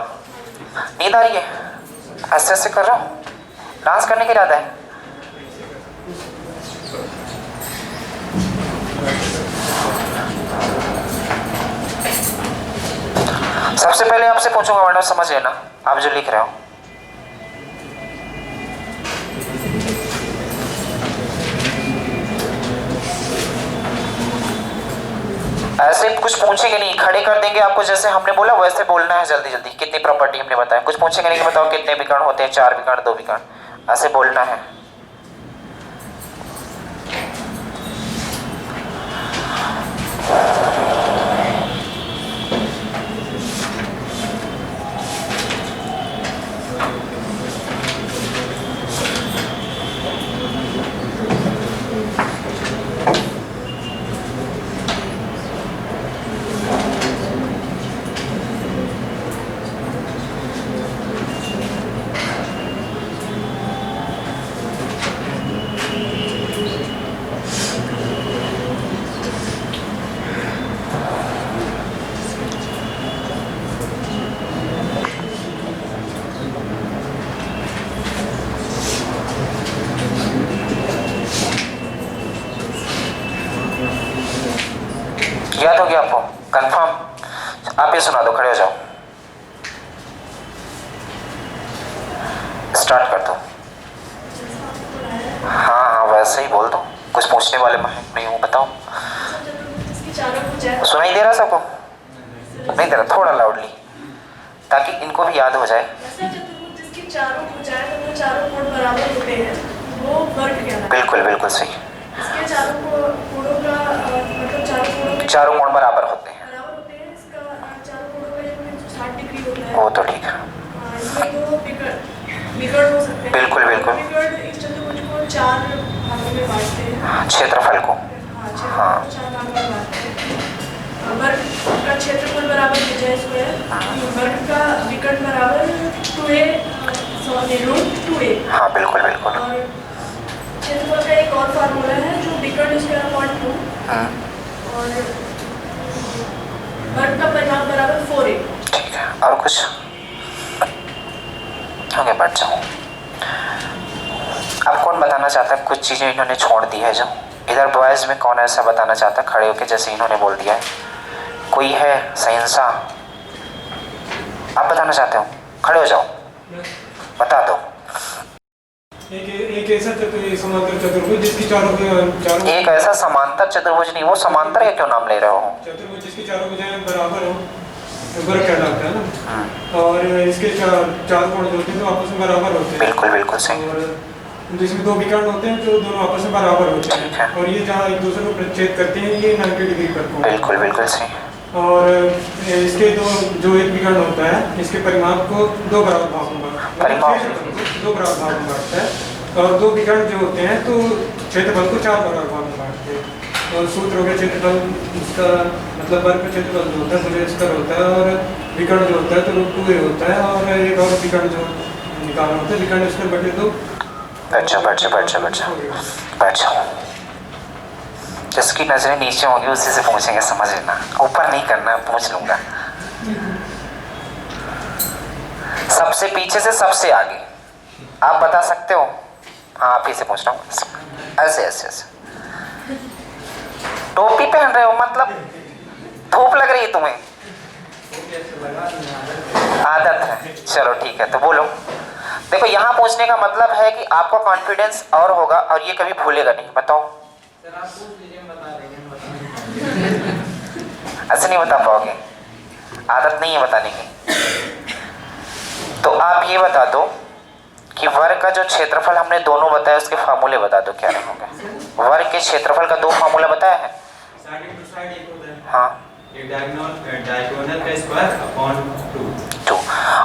नींद आ रही है? ऐसे ऐसे कर रहा हूं, डांस करने का इरादा है? सबसे पहले आपसे पूछूंगा, वरना समझ लेना आप जो लिख रहे हो। ऐसे कुछ पूछेंगे नहीं, खड़े कर देंगे आपको, जैसे हमने बोला वैसे बोलना है जल्दी जल्दी। कितनी प्रॉपर्टी हमने बताया, कुछ पूछेंगे नहीं कि बताओ कितने विकर्ण होते हैं? 4 विकर्ण, 2 विकर्ण, ऐसे बोलना है। याद हो गया आपको? कंफर्म? आप ये सुना दो, खड़े हो जाओ, स्टार्ट कर दो। हाँ हाँ वैसे ही बोल दो, कुछ पूछने वाले मैं नहीं हूँ, बताओ। सुनाई दे रहा सबको? नहीं दे रहा? थोड़ा लाउडली, ताकि इनको भी याद हो जाए। जिसकी चारों भुजाएं तो वो चारों कोण बराबर होते हैं, वो वर्ग कहलाता है। बिल्कुल बिल्कुल सही। इसके चारों कोणों का मतलब चारों कोण बराबर होते हैं। बराबर होते हैं। इसका चारों कोणों का 160 डिग्री होता है। वो तो ठीक है। इसमें 2 विकर्ण हो सकते हैं। बिल्कुल बिल्कुल। विकर्ण इस चतुर्भुज को 4 भागों में बांटते हैं। क्षेत्रफल को। हाँ, 4 भागों में बांटते हैं। वर्ग का क्षेत्रफल बराबर भुजा स्क्वायर, वर्ग का विकर्ण बराबर 2a √2a। हाँ बिल्कुल बिल्कुल। और क्षेत्रफल का एक और फार्मूला है जो विकर्ण स्क्वायर अपॉन 2 और वर्ग का परिमाप बराबर 4a। ठीक है, और कुछ? ओके, बैठ जाओ। अब कौन बताना चाहता है? कुछ चीजें इन्होंने छोड़ दी है जो इधर बॉयज में, कौन ऐसा बताना चाहता है खड़े होके जैसे इन्होंने बोल दिया है? कोई है सहनसा? आप बताना चाहते हो? खड़े हो जाओ, बता दो। एक ऐसा समांतर चतुर्भुज जिसकी चारों एक ऐसा समांतर चतुर्भुज नहीं, वो समांतर है, क्यों नाम ले रहे हो? चतुर्भुज जिसकी चारों भुजाएं बराबर हो, वर्ग कहलाता है ना। और इसके चार कोण जो होते हैं तो आपस में बराबर होते हैं। बिल्कुल बिल्कुल सही। और जिसमें दो विकर्ण होते हैं जो दोनों आपस में बराबर होते ठीक है। हैं, और ये जहाँ एक दूसरे को प्रतिच्छेद करते हैं ये 90 डिग्री पर कोण। बिल्कुल बिल्कुल सही। और इसके जो एक विकर्ण होता है इसके परिमाप को दो बराबर भागों में दो बराबर भागों में बांटता है, और दो विकर्ण जो होते हैं तो क्षेत्रफल को चार बराबर भागों में बांटते हैं। और सूत्र हो गया क्षेत्रफल, इसका मतलब वर्ग का क्षेत्रफल जो होता है मुझे स्क्वायर होता है, और विकर्ण जो होता है तो 2a होता है, और एक और विकर्ण जो निकालना होता है विकर्ण स्क्वायर बटे 2। बैठ जाओ बैठ जाओ बैठ जाओ बैठ जाओ बैठ जाओ। जिसकी नजरें नीचे होंगी उसी से पूछेंगे, समझ लेना, ऊपर नहीं करना, पूछ लूंगा। सबसे पीछे से सबसे आगे आप बता सकते हो? हाँ, आप ही से पूछ रहा हूँ। ऐसे ऐसे ऐसे टोपी पहन रहे हो, मतलब धूप लग रही है तुम्हें? आदत है, चलो ठीक है। तो बोलो। देखो, यहाँ पूछने का मतलब है कि आपको कॉन्फिडेंस और होगा और ये कभी भूलेगा नहीं। बताओ। ऐसे नहीं बता पाओगे, आदत नहीं है बताने की। तो आप ये बता दो कि वर्ग का जो क्षेत्रफल हमने दोनों बताया उसके फार्मूले बता दो क्या रहेंगे। वर्ग के क्षेत्रफल का दो फार्मूला बताया है। हाँ, डायगोनल का स्क्वायर अपॉन 2।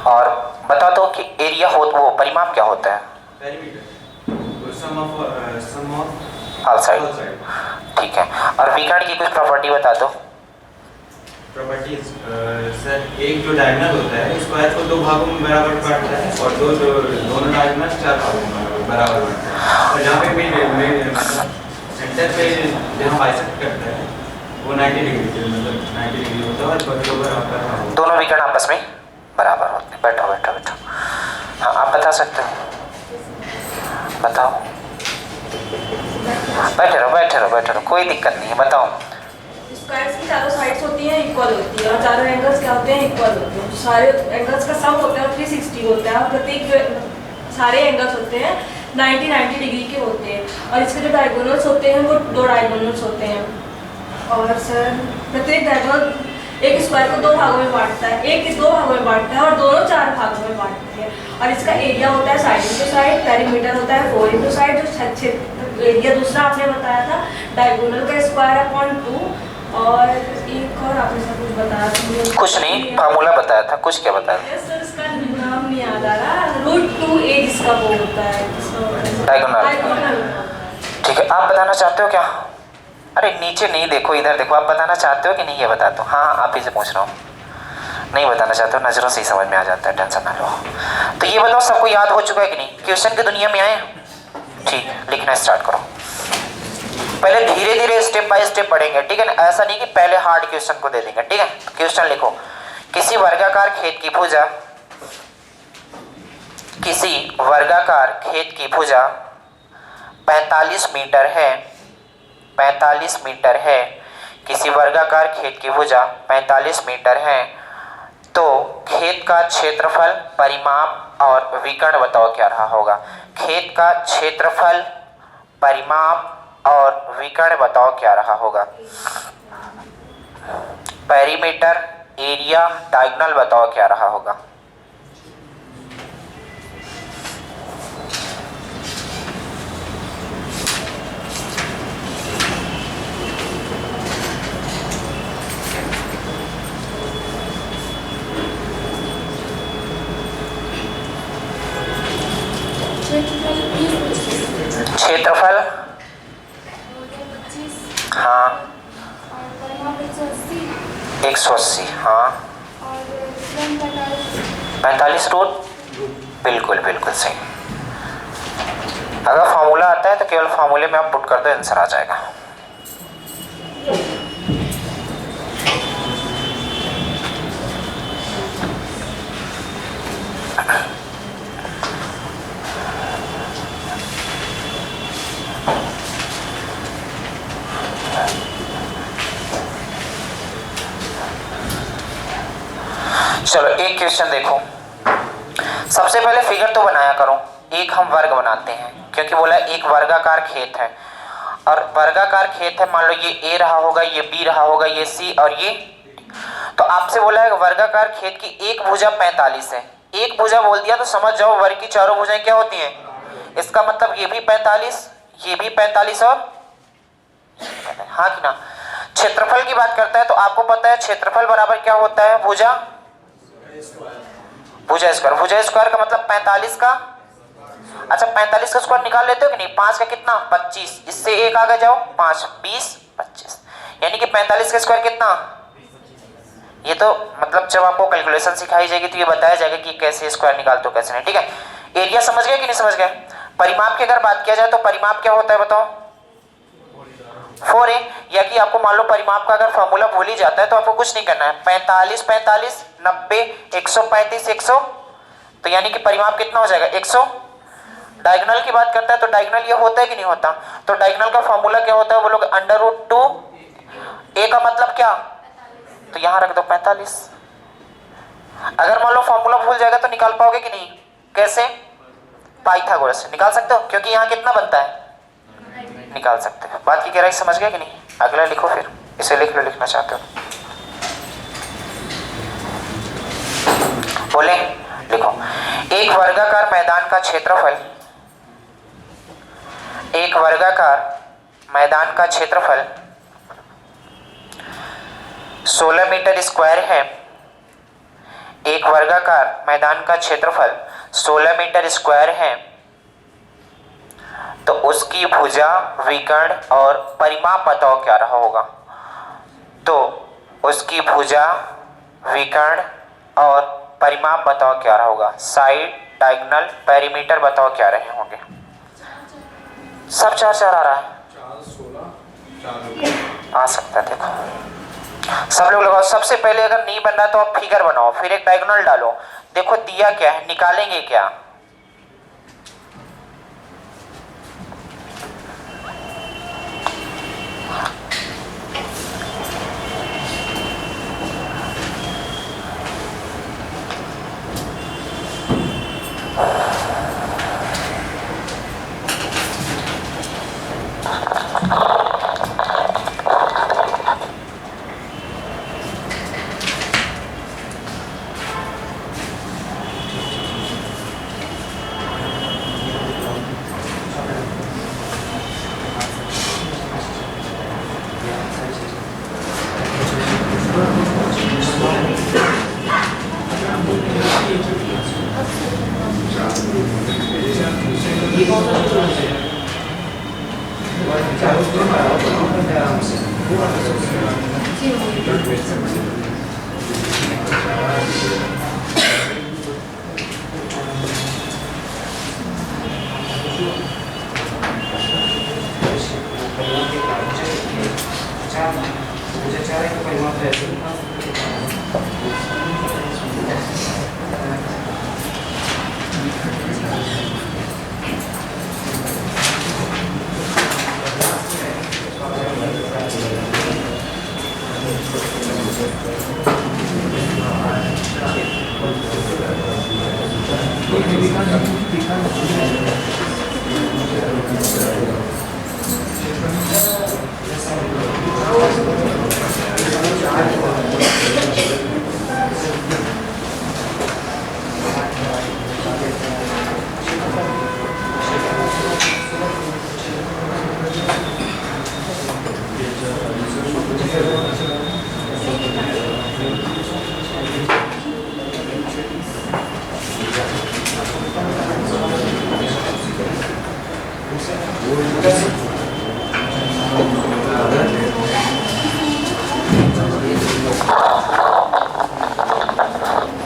और बता दो कि एरिया हो, वो परिमाप क्या होता है? Perimeter, sum of all side. ठीक है। और विकर्ण की कुछ प्रॉपर्टी बता दो। प्रॉपर्टीज सर, एक जो डायगोनल होता है स्क्वायर को दो भागों में बराबर बांटता है, और दोनों डायगोनल चार भागों में बराबर बांटता है। और जहाँ पे सेंटर पे जहाँ बाइसेक्ट करता है वो 90 डिग्री के मतलब 90 डिग्री होता है, और बराबर आपका दोनों विकर्ण आपस में बराबर होते हैं। बैठो बैठो बैठो। हाँ, आप बता सकते हो, बताओ। बैठे रहो बैठे रहो बैठे रहो, कोई दिक्कत नहीं है, बताओ। स्क्वायर्स की चारों साइड्स होती हैं इक्वल होती है, और चारों एंगल्स क्या होते हैं? इक्वल होते हैं। सारे एंगल्स का सम होता है 360 होता है, और प्रत्येक सारे एंगल्स होते हैं 90 डिग्री के होते हैं। और इसके जो डायगोनल्स होते हैं वो दो डायगोनल्स होते हैं। और सर, प्रत्येक डायगोनल एक स्क्वायर को दो भागों में बांटता है, एक दो भागों में बांटता है, और दोनों चार भागों में बांटते हैं। और इसका एरिया होता है साइड इंटू साइड, पेरीमीटर होता है 4 इंटू साइड। जो एरिया दूसरा आपने बताया था डायगोनल का स्क्वायर अपॉन 2। और एक और आपने सब कुछ बताया था, कुछ नहीं, फार्मूला बताया था। कुछ क्या बताया था? सर इसका नाम नहीं याद आ रहा। √2a जिसका वो होता है डायगोनल। ठीक है, आप बताना चाहते हो क्या? अरे नीचे नहीं देखो, इधर देखो। आप बताना चाहते हो कि नहीं, ये बता दो। हाँ, आप ही से पूछ रहा हूँ। नहीं बताना चाहते हो, नजरों से ही समझ में आ जाता है, टेंशन ना लो। तो ये बताओ, सबको याद हो चुका है कि नहीं? क्वेश्चन की दुनिया में आए? ठीक, लिखना स्टार्ट करो। पहले धीरे धीरे स्टेप बाय स्टेप पढ़ेंगे, ठीक है ना? ऐसा नहीं कि पहले हार्ड क्वेश्चन को दे देंगे, ठीक है? क्वेश्चन लिखो। किसी वर्गाकार खेत की भुजा 45 मीटर है। 45 मीटर है। किसी वर्गाकार खेत की भुजा 45 मीटर है, तो खेत का क्षेत्रफल, परिमाप और विकर्ण बताओ क्या रहा होगा। खेत का क्षेत्रफल, परिमाप और विकर्ण बताओ क्या रहा होगा। पेरीमीटर, एरिया, डायगोनल बताओ क्या रहा होगा। क्षेत्रफल, हाँ 180, हाँ 45 रूट, बिल्कुल बिल्कुल सही। अगर फॉर्मूला आता है तो केवल फॉर्मूले में आप पुट कर दो, आंसर आ जाएगा। चलो, एक क्वेश्चन देखो, सबसे पहले फिगर तो बनाया करो। एक हम वर्ग बनाते हैं क्योंकि बोला एक वर्गाकार खेत है, और वर्गाकार खेत है, मान लो ये ए रहा होगा, ये बी रहा होगा, ये सी और ये। तो आपसे बोला है वर्गाकार खेत की एक भुजा 45 है। एक भुजा बोल दिया तो समझ जाओ वर्ग की चारों भुजाएं क्या होती हैं। इसका मतलब ये भी 45, ये भी 45 और हाँ कि ना। क्षेत्रफल की बात करता है तो आपको पता है क्षेत्रफल बराबर क्या होता है, भुजा स्क्वायर। भुजा स्क्वायर का मतलब 45 का, अच्छा 45 का स्क्वायर निकाल लेते हो कि नहीं। 5 का कितना 25, इससे एक आगे जाओ 5 20 25, यानी कि 45 का स्क्वायर कितना। ये तो मतलब जब आपको कैलकुलेशन सिखाई जाएगी तो ये बताया जाएगा कि कैसे स्क्वायर निकालते हो कैसे नहीं, ठीक है। एरिया समझ गए कि नहीं समझ गए। परिमाप की अगर बात किया जाए तो परिमाप क्या होता है बताओ, 4a। या कि आपको मान लो परिमाप का अगर फॉर्मूला भूल ही जाता है तो आपको कुछ नहीं करना है, 45 45 90 135 100, तो यानी कि परिमाप कितना हो जाएगा 100। डायगोनल की बात करता है तो डायगोनल ये होता है कि नहीं होता, तो डायगोनल का फॉर्मूला क्या होता है, वो लोग √2 a का मतलब क्या, तो यहां रख दो 45। अगर मान लो फॉर्मूला भूल जाएगा तो निकाल पाओगे कि नहीं, कैसे, पाइथागोरस से निकाल सकते हो क्योंकि यहां कितना बनता है, निकाल सकते हो। बात की गहराई समझ गए कि नहीं। अगला लिखो, फिर इसे लिख लो, लिखना चाहते हो बोले लिखो। एक वर्गाकार मैदान का क्षेत्रफल, एक वर्गाकार मैदान का क्षेत्रफल 16 मीटर स्क्वायर है। एक वर्गाकार मैदान का क्षेत्रफल 16 मीटर स्क्वायर है, तो उसकी भुजा विकर्ण और परिमाप बताओ क्या रहा होगा। तो उसकी भुजा विकर्ण और परिमाप बताओ क्या रहा होगा, साइड डायगोनल पेरीमीटर बताओ क्या रहे होंगे। सब 4 आ रहा है, 4 16 आ सकता है। देखो सब लोग लगाओ। सबसे पहले अगर नहीं बन रहा तो आप फिगर बनाओ, फिर एक डायगोनल डालो। देखो दिया क्या है, निकालेंगे क्या,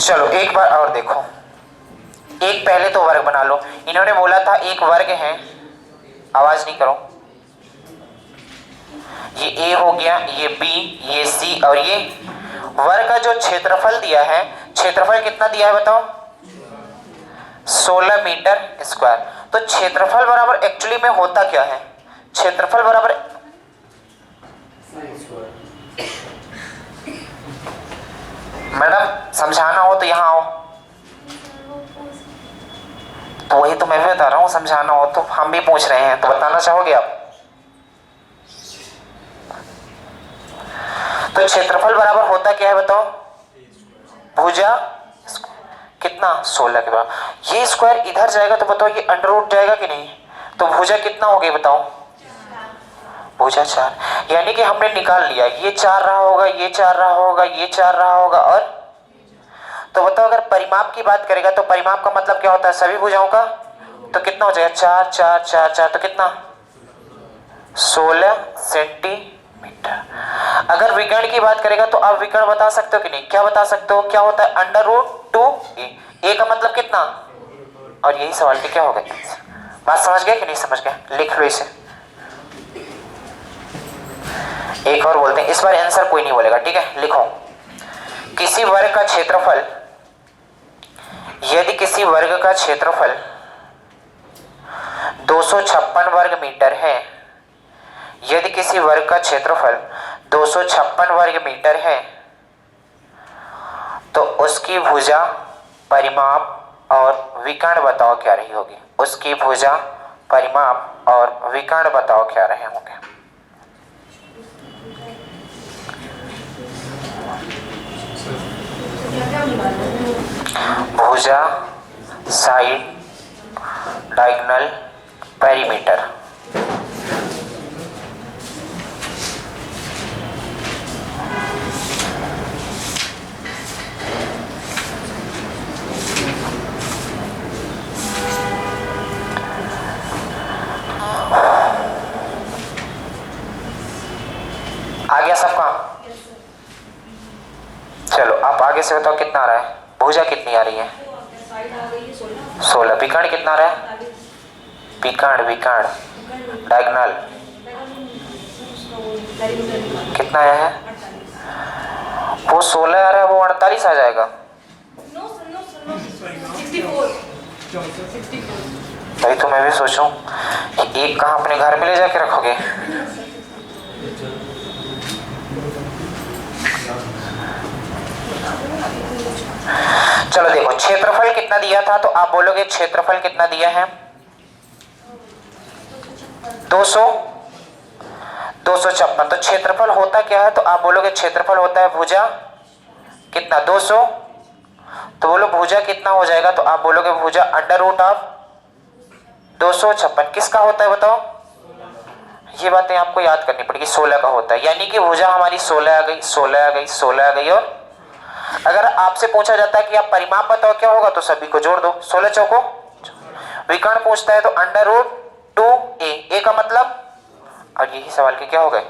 चलो एक बार और देखो। एक पहले तो वर्ग बना लो। इन्होंने बोला था एक वर्ग है, आवाज नहीं करो। ये ए हो गया, ये बी, ये सी और ये वर्ग का जो क्षेत्रफल दिया है, क्षेत्रफल कितना दिया है बताओ, 16 मीटर स्क्वायर। तो क्षेत्रफल बराबर एक्चुअली में होता क्या है, क्षेत्रफल बराबर मैडम समझाना हो तो यहाँ आओ। तो वही तो मैं भी बता रहा हूँ, समझाना हो तो हम भी पूछ रहे हैं, तो बताना चाहोगे आप? तो क्षेत्रफल बराबर होता क्या है बताओ? भुजा कितना 16 के बराबर। ये स्क्वायर इधर जाएगा तो बताओ ये अंडर रूट जाएगा कि नहीं? तो भुजा कितना हो गई बताओ? भुजा 4। यानी कि हमने निकाल लिया, ये 4 रहा होगा, ये 4 रहा होगा, ये 4 रहा होगा, और तो बताओ अगर परिमाप की बात करेगा तो परिमाप का मतलब क्या होता है? सभी भुजाओं का। तो कितना हो जाएगा? 4 4 4 4 तो कितना? 16 सेंटीमीटर। अगर विकर्ण की बात करेगा तो आप विकर्ण बता सकते हो कि नहीं? क्या बता सकते हो? क्या होता है? Under root 2a। ए का मतलब कितना? और यही सवाल के क्या हो गया? बात समझ गए कि नहीं समझ गए? लिख लो इसे। एक और बोलते हैं, इस बार आंसर कोई नहीं बोलेगा, ठीक है? लिखो, किसी वर्ग का क्षेत्रफल, यदि किसी वर्ग का क्षेत्रफल 256 वर्ग मीटर है, यदि किसी वर्ग का क्षेत्रफल 256 वर्ग मीटर है, तो उसकी भुजा, परिमाप और विकर्ण बताओ क्या रही होगी? उसकी भुजा, परिमाप और विकर्ण बताओ क्या रहे होंगे? भुजा, साइड, डायगोनल, पेरीमीटर। आ गया सबका? चलो आप आगे से बताओ कितना आ रहा है? भुजा कितनी आ रही है? 16। विकर्ण कितना आ रहा है? विकर्ण डायगोनल कितना आया है? वो 16 आ रहा है, वो 48 आ जाएगा। भाई तो मैं भी सोचूं कि एक कहाँ अपने घर में ले जाके रखोगे? चलो देखो, क्षेत्रफल कितना दिया था तो आप बोलोगे क्षेत्रफल कितना दिया है? 256। तो क्षेत्रफल होता क्या है? तो आप बोलोगे क्षेत्रफल होता है भुजा कितना? 200। तो बोलो भुजा कितना हो जाएगा? तो आप बोलोगे भुजा अंडर रूट ऑफ 256। किसका होता है बताओ? ये बातें आपको याद करनी पड़ेगी। 16 का होता है, यानी कि भुजा हमारी 16 आ गई, 16 आ गई, 16 आ गई। और अगर आपसे पूछा जाता है कि आप परिमाप बताओ क्या होगा, तो सभी को जोड़ दो, 16 चौको। विकर्ण पूछता है तो अंडर रूट 2a। ए का मतलब, और यही सवाल के क्या हो गए?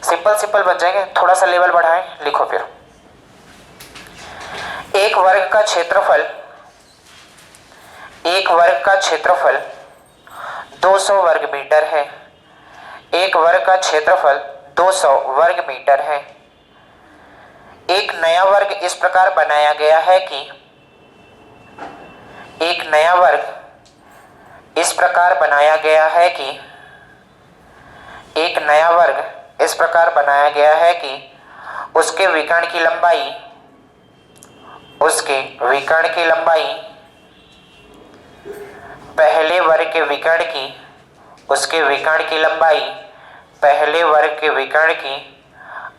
सिंपल बन जाएंगे। थोड़ा सा लेवल बढ़ाएं, लिखो फिर। एक वर्ग का क्षेत्रफल 200 वर्ग मीटर है। एक वर्ग का क्षेत्रफल 200 वर्ग मीटर है। एक नया वर्ग इस प्रकार बनाया गया है कि एक नया वर्ग इस प्रकार बनाया गया है कि एक नया वर्ग इस प्रकार बनाया गया है कि उसके विकर्ण की लंबाई पहले वर्ग के विकर्ण की उसके विकर्ण की लंबाई पहले वर्ग के विकर्ण की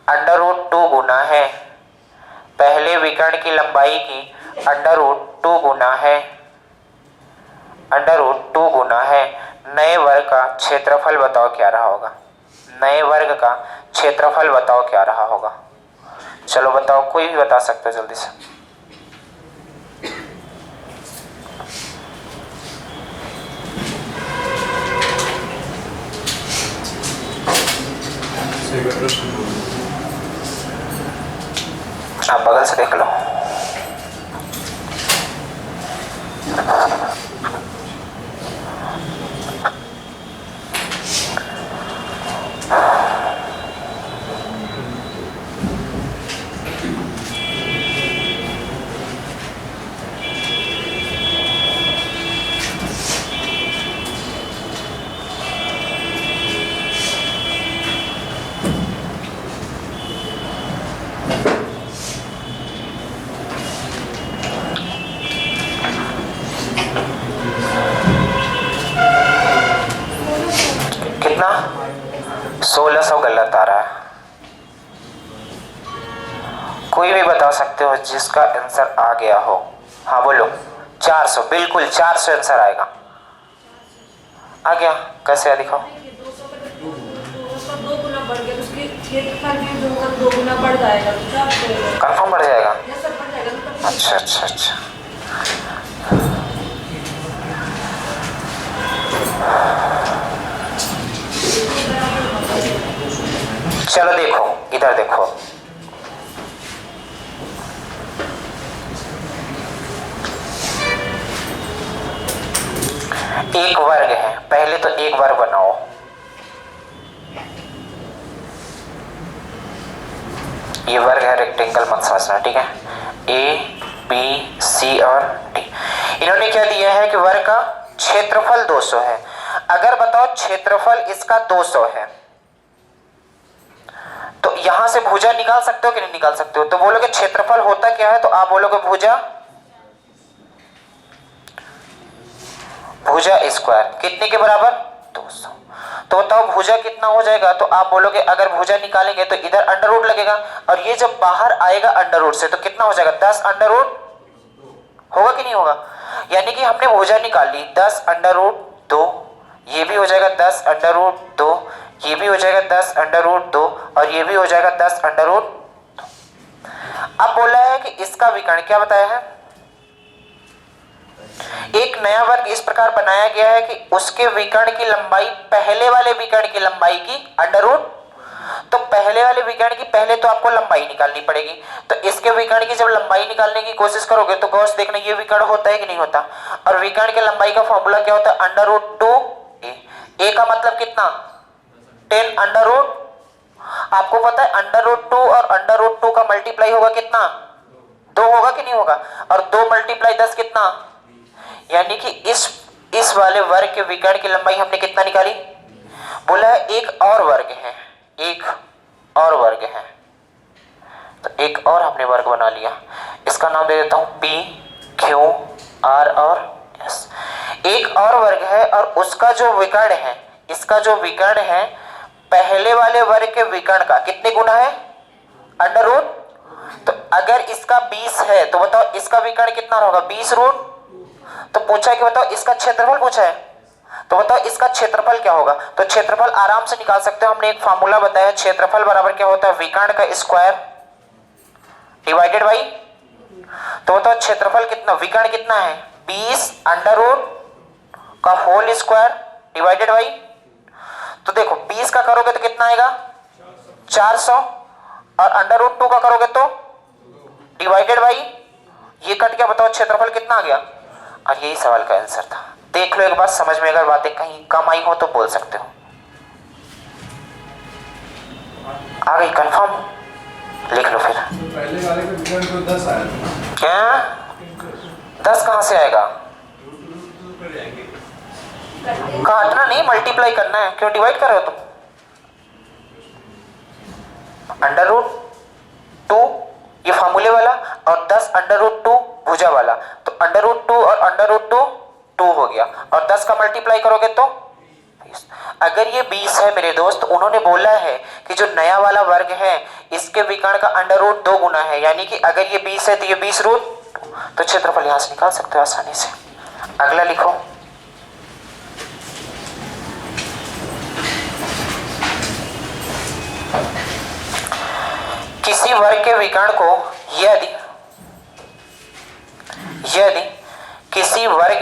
अंडर रूट 2 गुना है। पहले विकर्ण की लंबाई की अंडर रूट 2 गुना है, अंडर रूट 2 गुना है। नए वर्ग का क्षेत्रफल बताओ क्या रहा होगा? नए वर्ग का क्षेत्रफल बताओ क्या रहा होगा? चलो बताओ, कोई भी बता सकता है जल्दी से। आप बगल से देख लो। कितना 1600 गलत आ रहा है। कोई भी बता सकते हो जिसका आंसर आ गया हो। हाँ बोलो। 400, बिल्कुल 400 आंसर आएगा। आ गया? कैसे है दिखाओ। 2 गुना बढ़ गया तो उसकी क्षेत्रफल भी 2 गुना बढ़ जाएगा। कंफर्म बढ़ जाएगा? यस सर, बढ़ जाएगा। अच्छा अच्छा अच्छा। चलो देखो, इधर देखो। एक वर्ग है, पहले तो एक वर्ग बनाओ। ये वर्ग है, रेक्टेंगल मत समझना, ठीक है। ए बी सी और डी। इन्होंने क्या दिया है कि वर्ग का क्षेत्रफल 200 है। अगर बताओ क्षेत्रफल इसका 200 है तो यहां से भुजा निकाल सकते हो कि नहीं निकाल सकते हो? तो बोलोगे क्षेत्रफल होता क्या है, तो आप बोलोगे भुजा स्क्वायर कितने के बराबर 200। तो बताओ भुजा कितना हो जाएगा, तो आप बोलोगे अगर भुजा निकालेंगे तो इधर अंडर रूट लगेगा और ये जब बाहर आएगा अंडर रूट से तो कितना हो जाएगा 10 अंडर रूट होगा कि नहीं होगा? यानी कि हमने भुजा निकाल ली 10 अंडर रूट 2, ये भी हो जाएगा 10 अंडर रूट 2, ये भी हो जाएगा 10 अंडर रूट 2 और ये भी हो जाएगा 10 अंडर रूट 2। अब बोला है कि इसका विकर्ण क्या बताया है? एक नया वर्ग इस प्रकार बनाया गया है कि उसके विकर्ण की लंबाई पहले वाले विकर्ण की लंबाई की अंडर रूट। तो पहले वाले विकर्ण की पहले तो आपको लंबाई निकालनी पड़ेगी। तो इसके विकर्ण की जब लंबाई निकालने की कोशिश करोगे तो गौर से देखना ये विकर्ण होता है कि नहीं होता। और विकर्ण की लंबाई का फॉर्मूला क्या होता है? Under root 2a। ए का मतलब कितना 10 अंडर रूट। आपको पता है अंडर रूट 2 और अंडर रूट 2 का मल्टीप्लाई होगा कितना 2 होगा कि नहीं होगा? और 2 × 10 कितना? यानी कि इस वाले वर्ग के विकर्ण की लंबाई हमने कितना निकाली? बोला है एक और वर्ग है, एक और वर्ग है। तो एक और हमने वर्ग बना लिया, इसका नाम दे देता हूं P Q R और S। एक और वर्ग है और उसका जो विकर्ण है, इसका जो विकर्ण है पहले वाले वर्ग के विकर्ण का कितने गुना है? Under root. तो अगर इसका 20 है तो बताओ इसका विकर्ण कितना होगा? 20 रूट। तो पूछा कि बताओ इसका क्षेत्रफल पूछा है, तो बताओ इसका क्षेत्रफल क्या होगा? तो क्षेत्रफल आराम से निकाल सकते हो। हमने एक फार्मूला बताया, क्षेत्रफल बराबर क्या होता है? विकर्ण का स्क्वायर डिवाइडेड बाई। तो बताओ क्षेत्रफल कितना, विकर्ण कितना है? 20 अंडर रूट का होल स्क्वायर डिवाइडेड बाई। तो देखो 20 का करोगे तो कितना आएगा 400 और अंडर रूट 2 का करोगे तो डिवाइडेड बाई। ये कट गया, बताओ क्षेत्रफल कितना आ गया? और यही सवाल का आंसर था। देख लो एक बात, समझ में अगर बातें कहीं कम आई हो तो बोल सकते हो। आ गई कंफर्म? लिख लो फिर। पहले वाले का विकर्ण तो 10 आया था। क्या 10 कहां से आएगा? काटना नहीं, मल्टीप्लाई करना है। क्यों डिवाइड कर रहे हो तुम? अंडर रूट 2 ये फार्मूले वाला और 10 अंडर रूट 2 भुजा वाला। तो अंडर रूट 2 और अंडर रूट 2 हो गया और 10 का मल्टीप्लाई करोगे तो 20। अगर ये 20 है मेरे दोस्त, उन्होंने बोला है कि जो नया वाला वर्ग है इसके विकर्ण का अंडर रूट 2 गुना है। यानी कि अगर ये 20 है तो ये 20 रूट, तो क्षेत्रफल यहां से निकाल सकते हो आसानी से। अगला लिखो। किसी वर्ग के विकर्ण को यदि किसी वर्ग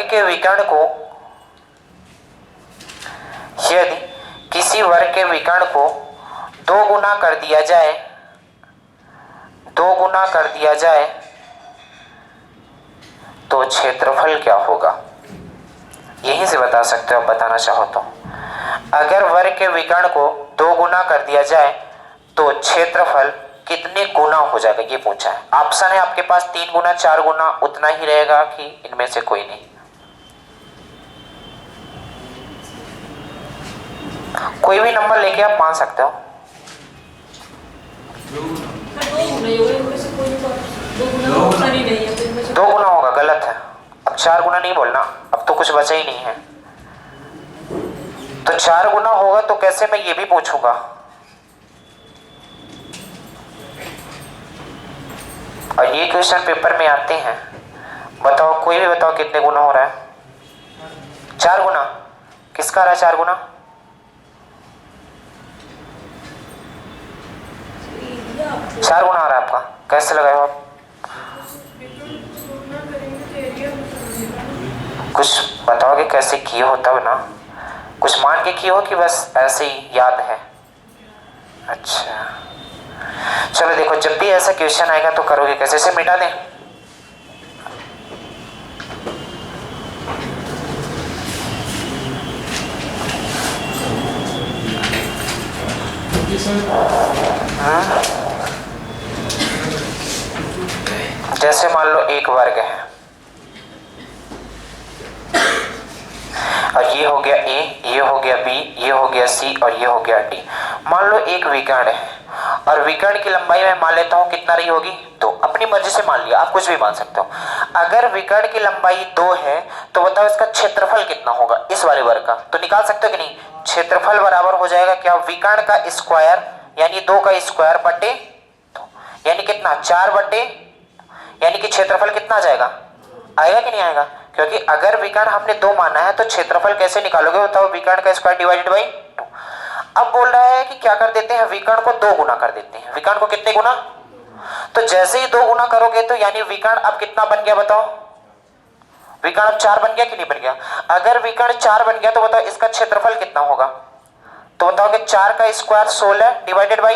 के विकर्ण को दो गुना कर दिया जाए तो क्षेत्रफल क्या होगा? यहीं से बता सकते हो, बताना चाहो तो। अगर वर्ग के विकर्ण को 2 गुना कर दिया जाए तो क्षेत्रफल कितने गुना हो जाएगा, ये पूछा है। ऑप्शन है आपके पास 3 गुना, 4 गुना, उतना ही रहेगा कि इनमें से कोई नहीं। कोई भी नंबर लेके आप मान सकते हो। 2 गुना होगा, गलत है। अब 4 गुना नहीं बोलना, अब तो कुछ बचा ही नहीं है। तो 4 गुना होगा तो कैसे, मैं ये भी पूछूंगा। और ये क्वेश्चन पेपर में आते हैं। बताओ, कोई भी बताओ कितने गुना हो रहा है? 4 गुना। किसका रहा 4 गुना? चार गुना आ रहा है आपका। कैसे लगाए हो आप? कुछ बताओगे कैसे किए हो तब ना, कुछ मान के किए हो कि बस ऐसे ही याद है? अच्छा चलो देखो, जब भी ऐसा क्वेश्चन आएगा तो करोगे कैसे? इसे मिटा दें। जैसे मान लो एक वर्ग है और ये हो गया ए, ये हो गया बी, ये हो गया सी और ये हो गया डी। मान लो एक विकर्ण है और विकर्ण की लंबाई मैं मान लेता हूं कितना रही होगी? 2। अपनी मर्जी से मान लिया, आप कुछ भी मान सकते हो। अगर विकर्ण की लंबाई 2 है तो बताओ इसका क्षेत्रफल कितना होगा इस वाले वर्ग का? तो निकाल सकते हो कि नहीं? क्षेत्रफल बराबर हो जाएगा क्या? विकर्ण का स्क्वायर यानी 2 का स्क्वायर बटे 2, यानी कितना? 4 बटे, यानी कि क्षेत्रफल कितना आ जाएगा? आएगा कि नहीं आएगा? क्योंकि अगर विकर्ण हमने 2 माना है तो क्षेत्रफल कैसे निकालोगे बताओ? विकर्ण का स्क्वायर डिवाइडेड बाई 2। अब बोल रहा है कि क्या कर देते हैं, विकर्ण को 2 गुना कर देते हैं। विकर्ण को कितने गुना? तो जैसे ही 2 गुना करोगे तो यानी विकर्ण अब कितना बन गया बताओ? विकर्ण अब 4 बन गया कि नहीं बन गया? अगर विकर्ण 4 बन गया तो बताओ इसका क्षेत्रफल कितना होगा? तो बताओ कि 4 का स्क्वायर 16 डिवाइडेड बाई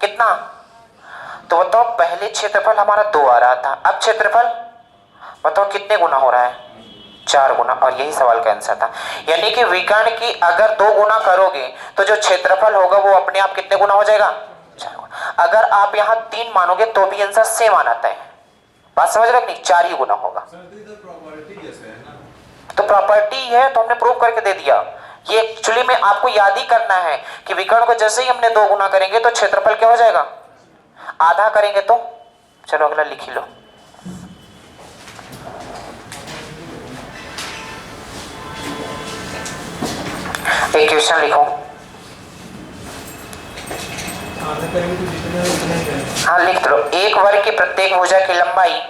कितना? तो बताओ पहले क्षेत्रफल हमारा 2 आ रहा था, अब क्षेत्रफल बताओ कितने गुना हो रहा है? 4 गुना। और यही सवाल का आंसर था। यानी कि विकर्ण की अगर 2 गुना करोगे तो जो क्षेत्रफल होगा वो अपने आप कितने गुना हो जाएगा? 4 गुना। अगर आप यहाँ 3 मानोगे तो भी आंसर सेम आना है। बात समझ रहे हो कि नहीं? 4 ही गुना होगा। तो प्रॉपर्टी है तो हमने प्रूव करके दे दिया। ये एक्चुअली में आपको याद ही करना है कि विकर्ण को जैसे ही हमने 2 गुना करेंगे तो क्षेत्रफल क्या हो जाएगा? आधा करेंगे तो। चलो अगला लिख ही लो। एक क्वेश्चन लिखो। हाँ लिख लो। एक वर्ग की प्रत्येक भुजा की लंबाई,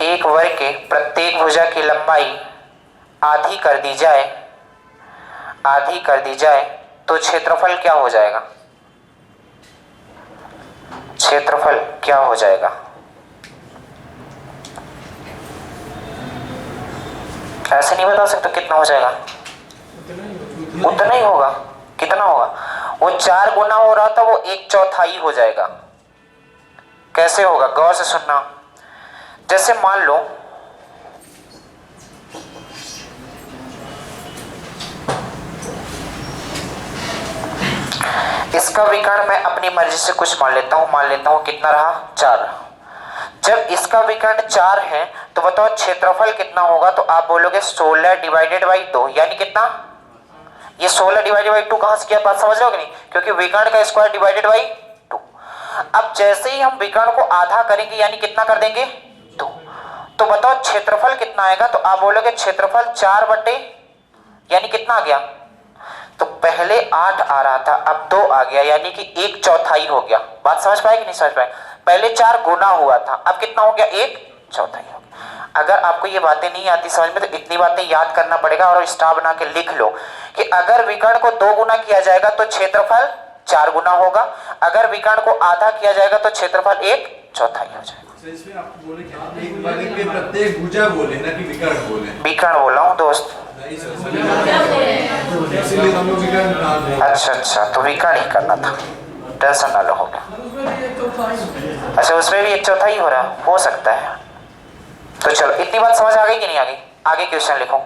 एक वर्ग के प्रत्येक भुजा की लंबाई आधी कर दी जाए, आधी कर दी जाए तो क्षेत्रफल क्या हो जाएगा? क्षेत्रफल क्या हो जाएगा? ऐसे नहीं बता सकते कितना हो जाएगा? उतना ही होगा। कितना होगा? वो 4 गुना हो रहा था, वो 1/4 हो जाएगा। कैसे होगा? गौर से सुनना। जैसे मान लो इसका विकर्ण मैं अपनी मर्जी से कुछ मान लेता हूं कितना रहा? 4। जब इसका विकर्ण 4 है तो बताओ क्षेत्रफल कितना होगा? तो आप बोलोगे 16 डिवाइडेड बाई 2, यानी कितना? ये 16 डिवाइडेड बाई 2 कहां से किया? बात समझ रहे हो कि नहीं? क्योंकि विकर्ण का स्क्वायर डिवाइडेड बाई 2। अब जैसे ही हम विकर्ण को आधा करेंगे यानी कितना कर देंगे? 2। तो बताओ क्षेत्रफल कितना आएगा? तो आप बोलोगे क्षेत्रफल 4 बटे, यानी कितना आ गया? तो पहले 8 आ रहा था, अब 2 आ गया, यानी कि 1/4 हो गया। बात समझ पाए कि नहीं समझ पाए? पहले 4 गुना हुआ था, अब कितना हो गया? 1/4 हो गया। अगर आपको ये बातें नहीं आती समझ में तो इतनी बातें याद करना पड़ेगा और स्टार बना के लिख लो कि अगर विकर्ण को 2 गुना किया जाएगा तो क्षेत्रफल 4 गुना होगा, अगर विकर्ण को आधा किया जाएगा तो क्षेत्रफल 1/4 हो जाएगा। इसमें आप बोले क्या? एक वर्ग के प्रत्येक भुजा बोले ना कि विकर्ण बोले? विकर्ण बोला हूँ दोस्त। इसलिए हम लोग विकर्ण निकाल रहे हैं। अच्छा तो विकर्ण ही करना था, टेंशन ना लो, हो गया। अच्छा उसमें भी 1/4 हो रहा है, हो सकता है। तो चलो इतनी बात समझ आ गई कि नहीं आ गई? आगे क्वेश्चन लिखो।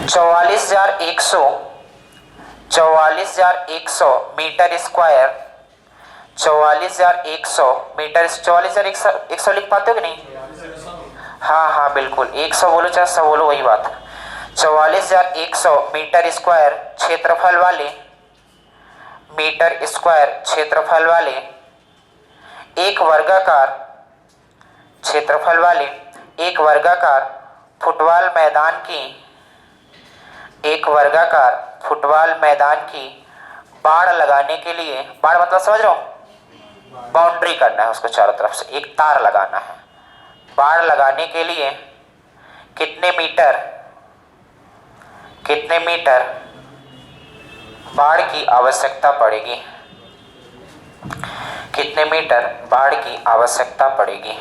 चौवालीस हजार 100 मीटर स्क्वायर, 44,100 मीटर, 44,100 लिख पाते हो कि नहीं? हाँ बिल्कुल, 100 बोलो चाहे 100 बोलो वही बात। 44,100 मीटर स्क्वायर क्षेत्रफल वाले, मीटर स्क्वायर क्षेत्रफल वाले एक वर्गाकार क्षेत्रफल वाले एक वर्गाकार फुटबॉल मैदान की बाड़ लगाने के लिए, बाड़ मतलब समझ रहे हो, बाउंड्री करना है उसको, चारों तरफ से एक तार लगाना है। बाड़ लगाने के लिए कितने मीटर बाड़ की आवश्यकता पड़ेगी? कितने मीटर बाड़ की आवश्यकता पड़ेगी?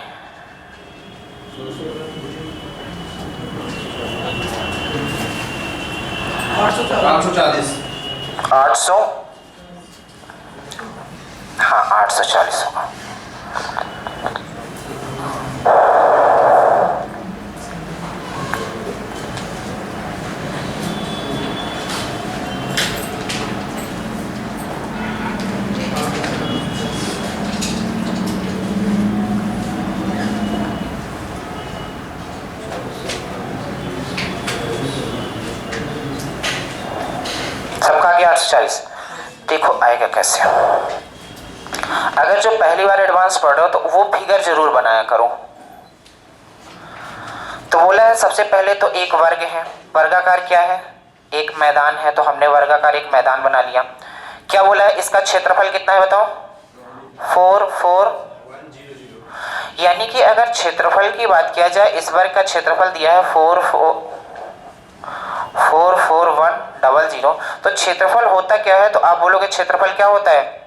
840। 800, हाँ 840 होगा। सबका आ गया 840। देखो आएगा कैसे। अगर जो पहली बार एडवांस पढ़ रहे हो तो वो फिगर जरूर बनाया करो। तो बोला है सबसे पहले तो एक वर्ग है, वर्गाकार क्या है? एक मैदान है, तो हमने वर्गाकार एक मैदान बना लिया। क्या बोला है इसका क्षेत्रफल कितना है बताओ? 4410। यानी कि अगर क्षेत्रफल की बात किया जाए, इस वर्ग का क्षेत्रफल दिया है 44100। तो क्षेत्रफल होता क्या है? तो आप बोलोगे क्षेत्रफल क्या होता है?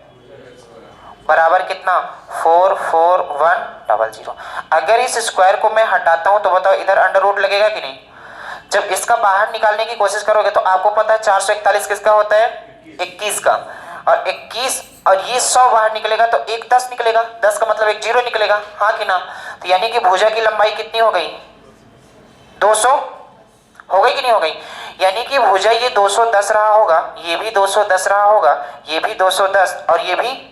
बराबर कितना? 44100। अगर इस स्क्वायर को मैं हटाता हूं तो बताओ इधर अंडर रूट लगेगा कि नहीं? जब इसका बाहर निकालने की कोशिश करोगे तो आपको पता है 441 किसका होता है? 21 का। और 21 और ये 100 बाहर निकलेगा तो एक 10 निकलेगा, 10 का मतलब एक 0 निकलेगा, हाँ कि ना? तो यानी कि भुजा की लंबाई कितनी हो गई? 200 हो गई कि नहीं हो गई? यानी कि भुजा ये 210 रहा होगा, ये भी 210 रहा होगा, ये भी 210 और ये भी,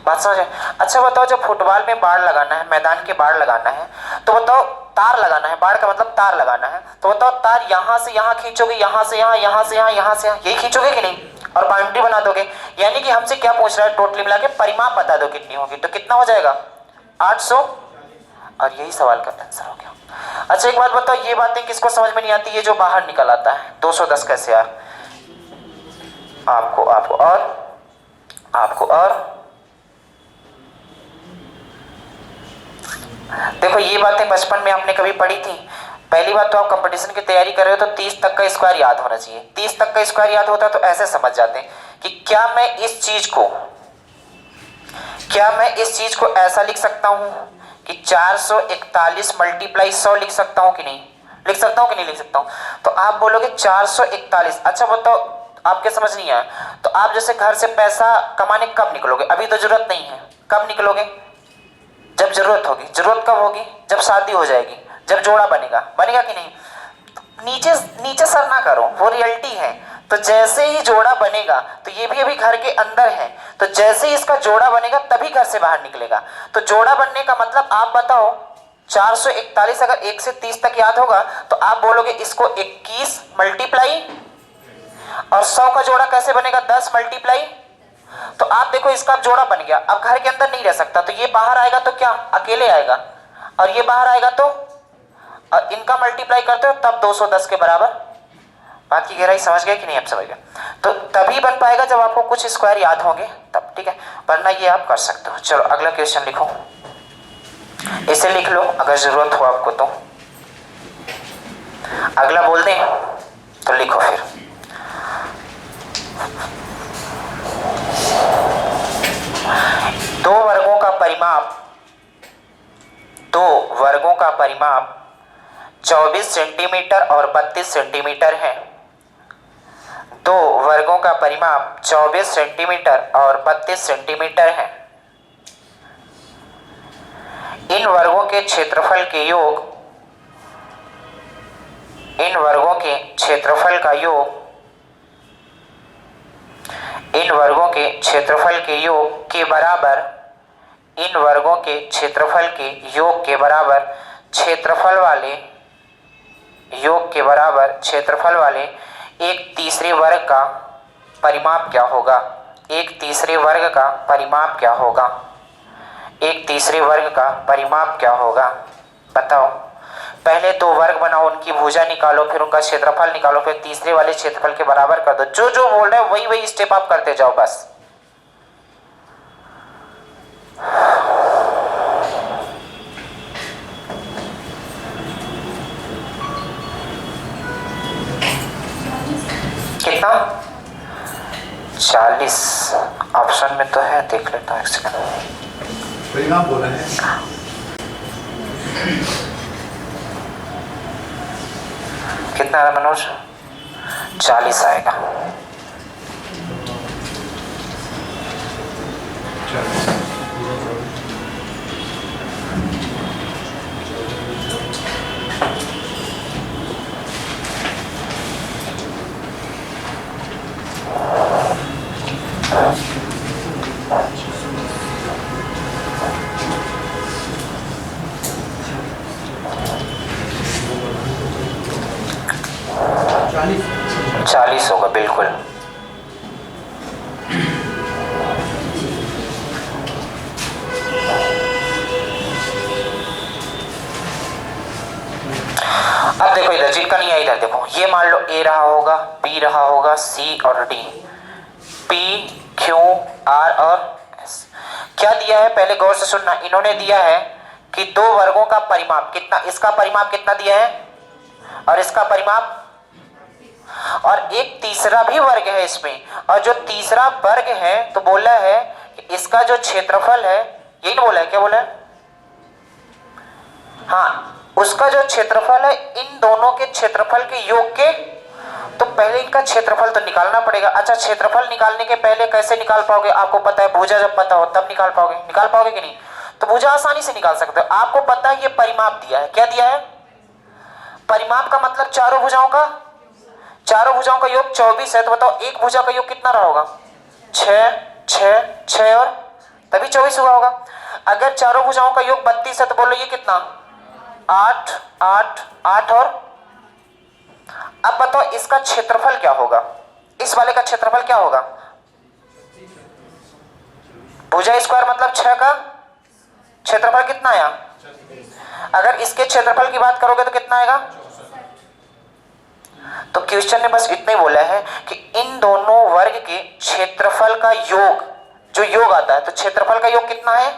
बात समझ है? अच्छा बताओ जब फुटबॉल में बाड़ लगाना है, मैदान के बाड़ लगाना है, तो बताओ तार लगाना है, बाड़ का मतलब तार लगाना है, तो बताओ तार यहां से यहां खींचोगे, यहां से यहां, यहां से यहां, यहां से यहां, यही खींचोगे कि नहीं? और बाउंड्री बना दोगे। यानी कि हमसे क्या पूछ रहा है? टोटली मिला के परिमाप बता दो कितनी होगी। तो कितना हो जाएगा? 800। और यही सवाल का आंसर हो गया। अच्छा एक बात बताओ, ये बातें किसको समझ में नहीं आती? ये जो बाहर निकल आता है 210 कैसे यार? आपको और देखो ये बातें बचपन में आपने कभी पढ़ी थी? पहली बात तो आप कंपटीशन की तैयारी कर रहे हो तो 30 तक का स्क्वायर याद होना चाहिए। 30 तक का स्क्वायर याद होता तो ऐसे समझ जाते कि क्या मैं इस चीज को ऐसा लिख सकता हूं कि 441 मल्टीप्लाई 100 लिख सकता हूं कि नहीं? लिख सकता हूं कि नहीं लिख सकता हूं? तो आप बोलोगे 441। अच्छा बताओ आपके समझ नहीं आया तो आप जैसे घर से पैसा कमाने कब निकलोगे? अभी तो जरूरत नहीं है। कब निकलोगे? जब जरूरत होगी। जरूरत कब होगी? जब शादी हो जाएगी, जब जोड़ा बनेगा कि नहीं? नीचे सर ना करो, वो रियलिटी है। तो जैसे ही जोड़ा बनेगा, तो ये भी अभी घर के अंदर है, तो जैसे ही इसका जोड़ा बनेगा तभी घर से बाहर निकलेगा। तो जोड़ा बनने का मतलब आप बताओ 441 अगर 1 से 30 तक याद होगा तो आप बोलोगे इसको 21 मल्टीप्लाई और 100 का जोड़ा कैसे बनेगा? 10 मल्टीप्लाई। तो आप देखो इसका जोड़ा बन गया, अब घर के अंदर नहीं रह सकता, तो ये बाहर आएगा तो क्या अकेले आएगा, और ये बाहर आएगा तो और इनका मल्टीप्लाई करते हो तब 210 के बराबर। बात की गहराई समझ गए कि नहीं? आप समझ गए। तो तभी बन पाएगा जब आपको कुछ स्क्वायर याद होंगे तब, ठीक है? वरना ये आप कर सकते हो। चलो अगला क्वेश्चन लिखो, इसे लिख लो अगर जरूरत हो आपको तो। अगला बोल दें तो लिखो फिर। दो वर्गों का परिमाप 24 सेंटीमीटर और 32 सेंटीमीटर है। दो वर्गों का परिमाप 24 सेंटीमीटर और 32 सेंटीमीटर है। इन वर्गों के क्षेत्रफल के योग, इन वर्गों के क्षेत्रफल के योग के बराबर, इन वर्गों के क्षेत्रफल के योग के बराबर क्षेत्रफल वाले एक तीसरे वर्ग का परिमाप क्या होगा? एक तीसरे वर्ग का परिमाप क्या होगा? एक तीसरे वर्ग का परिमाप क्या होगा? बताओ। पहले दो वर्ग बनाओ, उनकी भुजा निकालो, फिर उनका क्षेत्रफल निकालो, फिर तीसरे वाले क्षेत्रफल के बराबर कर दो। जो जो बोल रहे हैं वही वही स्टेप आप करते जाओ बस। कितना? 40 ऑप्शन में तो है, देख लेता हूँ एक सेकंड। परिणाम बोला है। कितना है मनोज? 40 आएगा। चालीस होगा बिल्कुल। अब देखो इधर जिनका नहीं है, इधर देखो, ये मान लो ए रहा होगा, बी रहा होगा, सी और डी, पी क्यू आर और एस। क्या दिया है पहले गौर से सुनना। इन्होंने दिया है कि दो वर्गों का परिमाप कितना, इसका परिमाप कितना दिया है और इसका परिमाप, और एक तीसरा भी वर्ग है इसमें, और जो तीसरा वर्ग है तो बोला है कि इसका जो क्षेत्रफल है, यही ना बोला है, क्या बोला है? हाँ, उसका जो क्षेत्रफल है इन दोनों के क्षेत्रफल के योग के, तो पहले इनका क्षेत्रफल तो निकालना पड़ेगा। अच्छा, क्षेत्रफल निकालने के पहले कैसे निकाल पाओगे? आपको पता है भुजा जब पता हो तब निकाल पाओगे कि नहीं? तो भुजा आसानी से निकाल सकते हो। आपको पता है ये परिमाप दिया है, क्या दिया है? परिमाप का मतलब चारों भुजाओं का योग 24 है। तो बताओ एक भुजा का योग कितना रहा होगा? 6 6 6 और तभी 24 हुआ होगा। अगर चारों भुजाओं का योग 32 है तो बोलो ये कितना? 8 8 8 और अब बताओ इसका क्षेत्रफल क्या होगा? इस वाले का क्षेत्रफल क्या होगा? भुजा स्क्वायर मतलब 6 का क्षेत्रफल कितना आया? अगर इसके क्षेत्रफल की बात करोगे तो कितना आएगा? तो क्वेश्चन ने बस इतना ही बोला है कि इन दोनों वर्ग के क्षेत्रफल का योग, जो योग आता है, तो क्षेत्रफल का योग कितना है?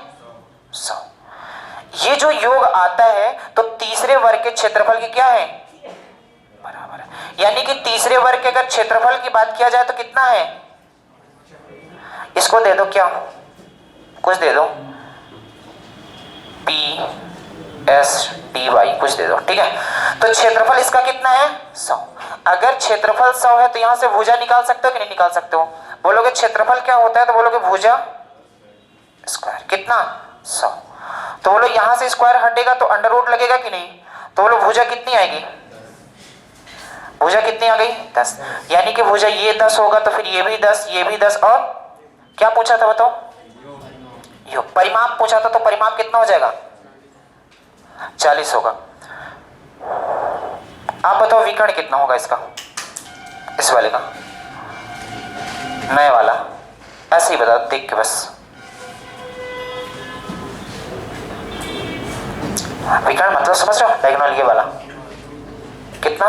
100। ये जो योग आता है तो तीसरे वर्ग के क्षेत्रफल की क्या है? बराबर है। यानी कि तीसरे वर्ग के अगर क्षेत्रफल की बात किया जाए तो कितना है? इसको दे दो, क्या कुछ दे दो, पी एस डी वाई कुछ दे दो, ठीक है। तो क्षेत्रफल इसका कितना है? 100। अगर क्षेत्रफल 100 है तो यहां से भुजा निकाल सकते हो कि नहीं निकाल सकते हो? बोलोगे क्षेत्रफल क्या होता है तो बोलोगे भुजा स्क्वायर। कितना? 100। तो बोलो यहां से स्क्वायर हटेगा तो अंडर रूट लगेगा कि नहीं? तो बोलो भुजा कितनी आएगी? भुजा कितनी आ गई? 10। यानी कि भुजा ये 10 होगा तो फिर ये भी 10, ये भी 10, और क्या पूछा था बताओ? योग। परिमाप पूछा था, तो परिमाप कितना हो जाएगा? 40 होगा। आप बताओ विकर्ण कितना होगा इसका, इस वाले का, नए वाला? ऐसे ही बता देख के बस। विकर्ण मतलब समझ रहे हो? डायगोनल ये वाला कितना?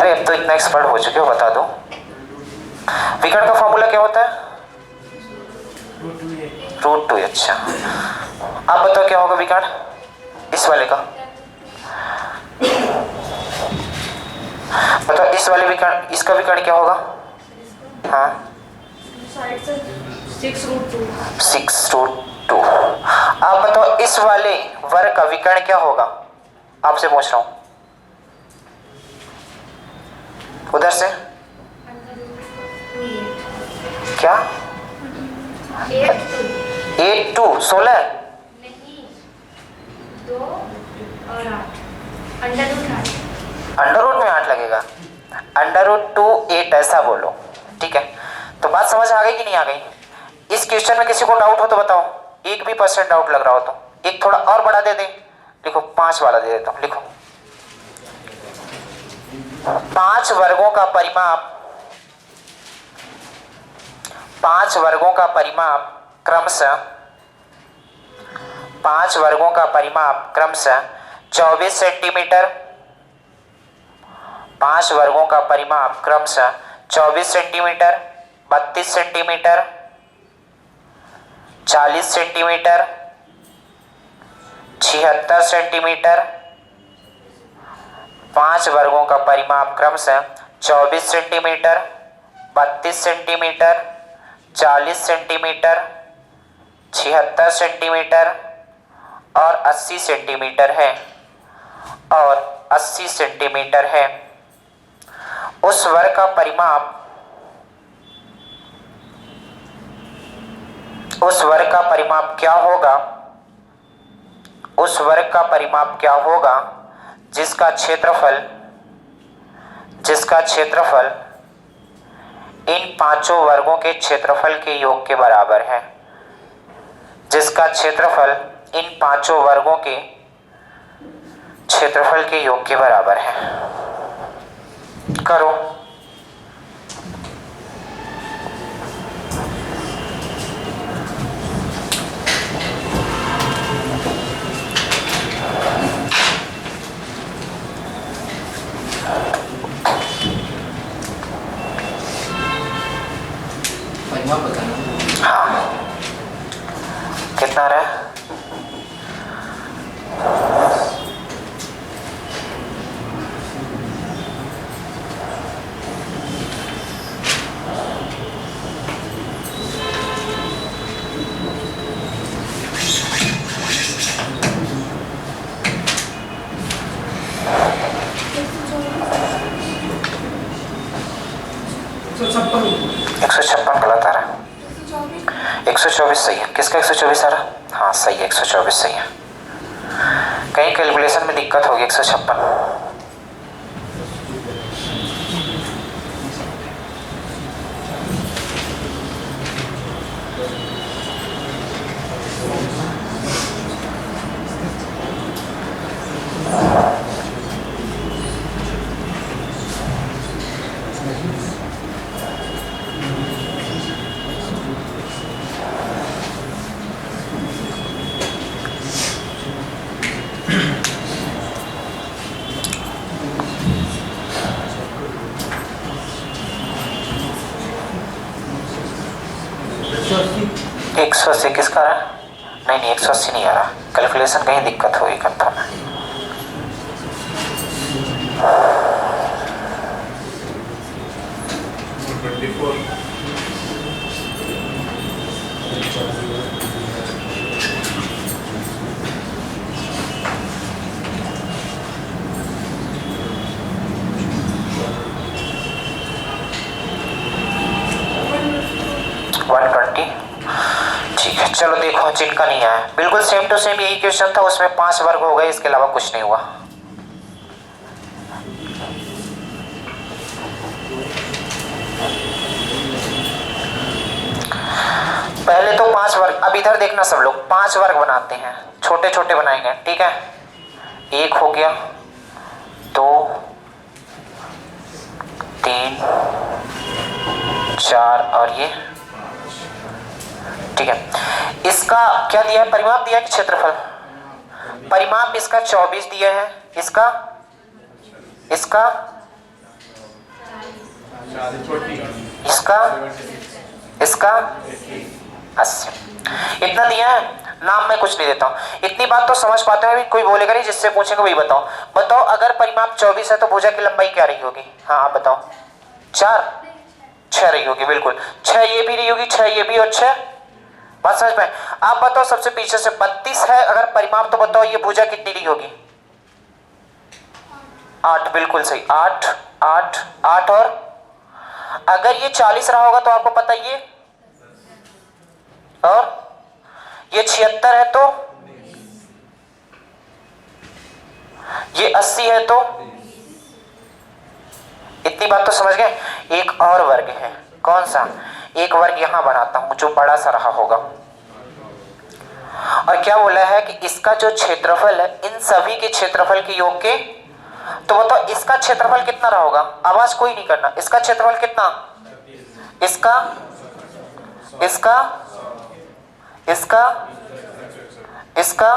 अरे अब तो इतना एक्सपर्ट हो चुके हो, बता दो। विकर्ण का फॉर्मूला क्या होता है? √2। अच्छा, आप बताओ क्या होगा विकर्ण इस वाले का? बताओ इस वाले विकर्ण, इसका विकर्ण क्या होगा? हाँ, 6√2। आप बताओ इस वाले वर्ग का विकर्ण क्या होगा? आपसे पूछ रहा हूं, उधर से क्या? 8 2 16 नहीं, 2 और 8 अंडर रूट में 8 लगेगा। √2 8 ऐसा बोलो, ठीक है। तो बात समझ आ गई कि नहीं आ गई? इस क्वेश्चन में किसी को डाउट हो तो बताओ, 1% डाउट लग रहा हो तो। एक थोड़ा और बड़ा दे दे, लिखो 5 वाला दे देता हूं, लिखो 5 वर्गों का परिमाप, 5 वर्गों का परिमाप क्रमशः 5 वर्गों का परिमाप क्रमशः 24 सेंटीमीटर, 5 वर्गों का परिमाप क्रमशः 24 सेंटीमीटर, 32 सेंटीमीटर, 40 सेंटीमीटर, 76 सेंटीमीटर। 5 वर्गों का परिमाप क्रमशः 24 सेंटीमीटर, 32 सेंटीमीटर, 40 सेंटीमीटर, 76 सेंटीमीटर और 80 सेंटीमीटर है और 80 सेंटीमीटर है। उस वर्ग का परिमाप क्या होगा? उस वर्ग का परिमाप क्या होगा जिसका क्षेत्रफल इन 5 वर्गों के क्षेत्रफल के योग के बराबर है। जिसका क्षेत्रफल इन 5 वर्गों के क्षेत्रफल के योग के बराबर है। करो। परिमाप बताना। हाँ, कितना रहा? एक सौ छप्पन गलत आ रहा है। 124 सही है। किसका 124 आ रहा? हाँ सही है, 124 सही है। कहीं कैलकुलेशन में दिक्कत होगी। 156। एक 180 किसका आ रहा? नहीं 180 नहीं आ रहा। कैलकुलेशन कहीं दिक्कत होगी कंफर्म है। ठीक है, चलो देखो जिनका नहीं आया बिल्कुल सेम टू सेम यही क्वेश्चन था, उसमें 5 वर्ग हो गए, इसके अलावा कुछ नहीं हुआ। पहले तो 5 वर्ग, अब इधर देखना सब लोग 5 वर्ग बनाते हैं, छोटे छोटे बनाएंगे, ठीक है। 1 हो गया, 2 3 4 और ये, ठीक है। इसका क्या दिया है? परिमाप दिया है कि क्षेत्रफल? परिमाप इसका 24 दिया है, इसका 80। इतना दिया है। नाम में कुछ नहीं देता हूं, इतनी बात तो समझ पाते हो। कोई बोलेगा नहीं, जिससे पूछेंगे वही बताओ अगर परिमाप 24 है तो भुजा की लंबाई क्या रही होगी? हाँ आप बताओ। 4 6 रही होगी, बिल्कुल 6 ये भी रही होगी, 6 ये भी और 6। बात समझ में? आप बताओ सबसे पीछे से 32 है अगर परिमाप, तो बताओ ये भुजा कितनी रही होगी? 8, बिल्कुल सही। 8 8 8 और अगर ये 40 रहा होगा तो आपको पता ही है, और ये 76 है तो ये 80 है तो इतनी बात तो समझ गए। एक और वर्ग है, कौन सा? एक वर्ग यहां बनाता हूं जो बड़ा सा रहा होगा, और क्या बोला है कि इसका जो क्षेत्रफल है इन सभी के क्षेत्रफल के योग के, तो बताओ इसका क्षेत्रफल कितना रहा होगा? आवाज कोई नहीं करना। इसका क्षेत्रफल कितना? इसका इसका, इसका,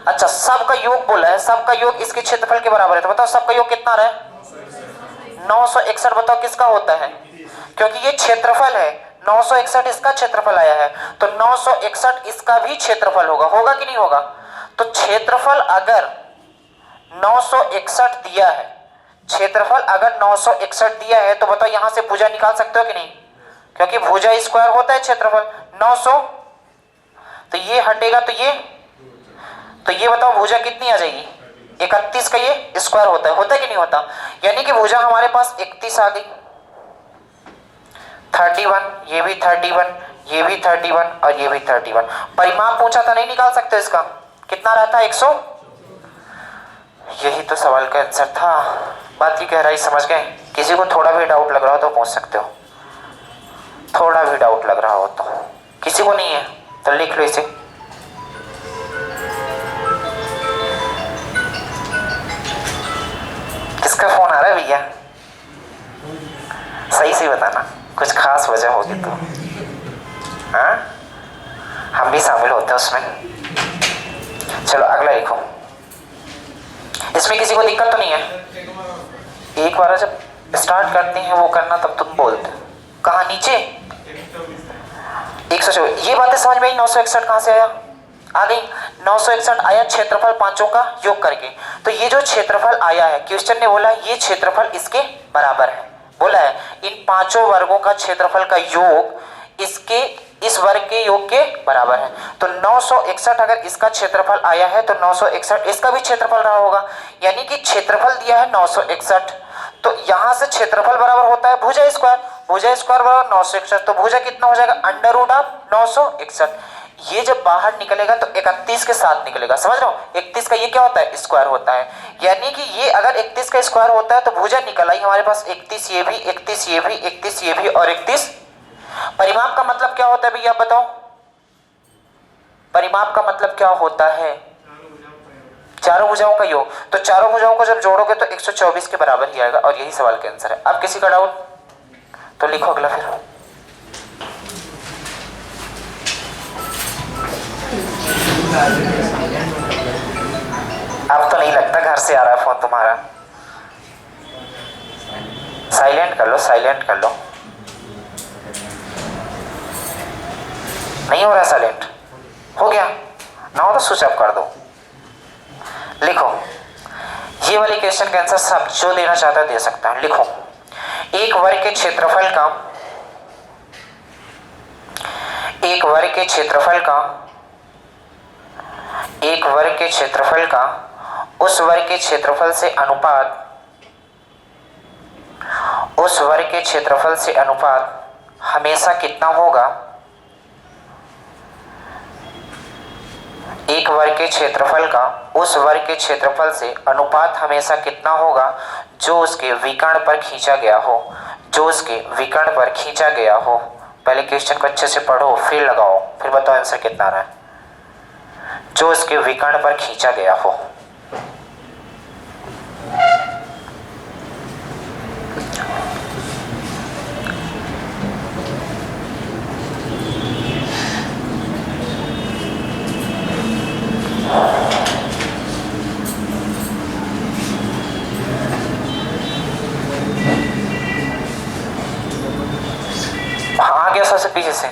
अच्छा सब का योग बोला है, सब का योग इसके क्षेत्रफल के बराबर है। तो बताओ सब का योग कितना रहा है? 961। बताओ किसका होता है? क्योंकि ये क्षेत्रफल है, 961 इसका क्षेत्रफल आया है, तो 961 इसका भी क्षेत्रफल होगा। होगा कि नहीं होगा? तो क्षेत्रफल अगर 961 दिया है, क्षेत्रफल अगर 961 दिया है, तो बताओ यहां से भुजा निकाल सकते हो कि नहीं? क्योंकि भुजा स्क्वायर होता है क्षेत्रफल 900, तो ये हटेगा तो ये बताओ भुजा कितनी आ जाएगी? 31 का ये स्क्वायर होता है कि नहीं होता? यानी कि भुजा हमारे पास 31 आ गई। 31, ये भी 31, ये भी 31 और ये भी 31। परिमाप पूछा था, नहीं निकाल सकते इसका? कितना रहता है? 100। यही तो सवाल का आंसर था। बात की गहराई समझ गए? किसी को थोड़ा भी डाउट लग रहा हो तो पूछ सकते हो, थोड़ा भी डाउट लग रहा हो तो। किसी को नहीं है तो लिख लो इसे। किसका फोन आ रहा है भैया? सही से बताना, कुछ खास वजह होगी तो। हाँ, हम भी शामिल होते हैं उसमें। चलो अगला लिखो। इसमें किसी को दिक्कत तो नहीं है? एक बार जब स्टार्ट करते हैं वो करना, तब तुम बोलते। कहाँ नीचे? 124। ये बातें समझ में आई? 961 कहाँ से आया? आ गई। 961 आया क्षेत्रफल पांचों का योग करके। तो ये जो क्षेत्रफल आया है, क्वेश्चन ने बोला ये क्षेत्रफल इसके बराबर है। बोला है इन पांचों वर्गों का क्षेत्रफल का योग इसके इस वर्ग के योग के बराबर है। तो 961 अगर इसका क्षेत्रफल आया है तो 961 इसका भी क्षेत्रफल रहा होगा। यानी कि क्षेत्रफल दिया है 961, तो यहां से क्षेत्रफल बराबर होता है भुजा स्क्वायर। भुजा स्क्वायर बराबर 961, तो भुजा कितना हो जाएगा? Under root of 961। ये जब बाहर निकलेगा तो 31 के साथ निकलेगा। समझ रहे हो? 31 का ये क्या होता है? स्क्वायर होता है। यानी कि ये अगर 31 का स्क्वायर होता है तो भुजा निकल आई हमारे पास 31 ये भी, 31 ये भी, 31 ये भी और 31। परिमाप का मतलब क्या होता है भैया बताओ? परिमाप का मतलब क्या होता है? चारों भुजाओं का योग। तो चारों भुजाओं को जब जोड़ोगे तो 124 के बराबर ही आएगा और यही सवाल का आंसर है। अब किसी का डाउट तो लिखो अगला फिर। अब तो नहीं लगता घर से आ रहा है फोन तुम्हारा। साइलेंट कर लो, साइलेंट कर लो। नहीं हो रहा साइलेंट? हो गया ना? हो तो स्विच ऑफ कर दो। लिखो ये वाले क्वेश्चन का आंसर सब जो देना चाहता है दे सकता है। लिखो एक वर्ग के क्षेत्रफल का उस वर्ग के क्षेत्रफल से अनुपात हमेशा कितना होगा? एक वर्ग के क्षेत्रफल का उस वर्ग के क्षेत्रफल से अनुपात हमेशा कितना होगा जो उसके विकर्ण पर खींचा गया हो। पहले क्वेश्चन को अच्छे से पढ़ो, फिर लगाओ, फिर बताओ आंसर कितना आ रहा है। जो उसके विकर्ण पर खींचा गया हो। हाँ आ गया सबसे पीछे से।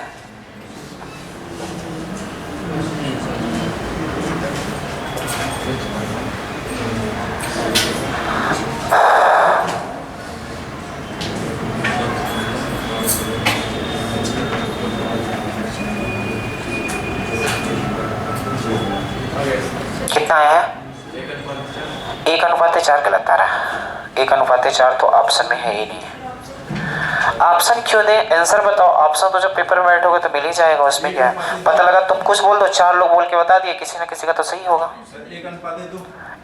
कितना आया है? 1:4 गलत आ रहा है। 1:4 तो ऑप्शन में है ही नहीं। ऑप्शन क्यों दे? आंसर बताओ। ऑप्शन तो जब पेपर में बैठोगे तो मिल ही जाएगा, उसमें क्या है? पता लगा तुम कुछ बोल दो, 4 लोग बोल के बता दिए, किसी ना किसी का तो सही होगा।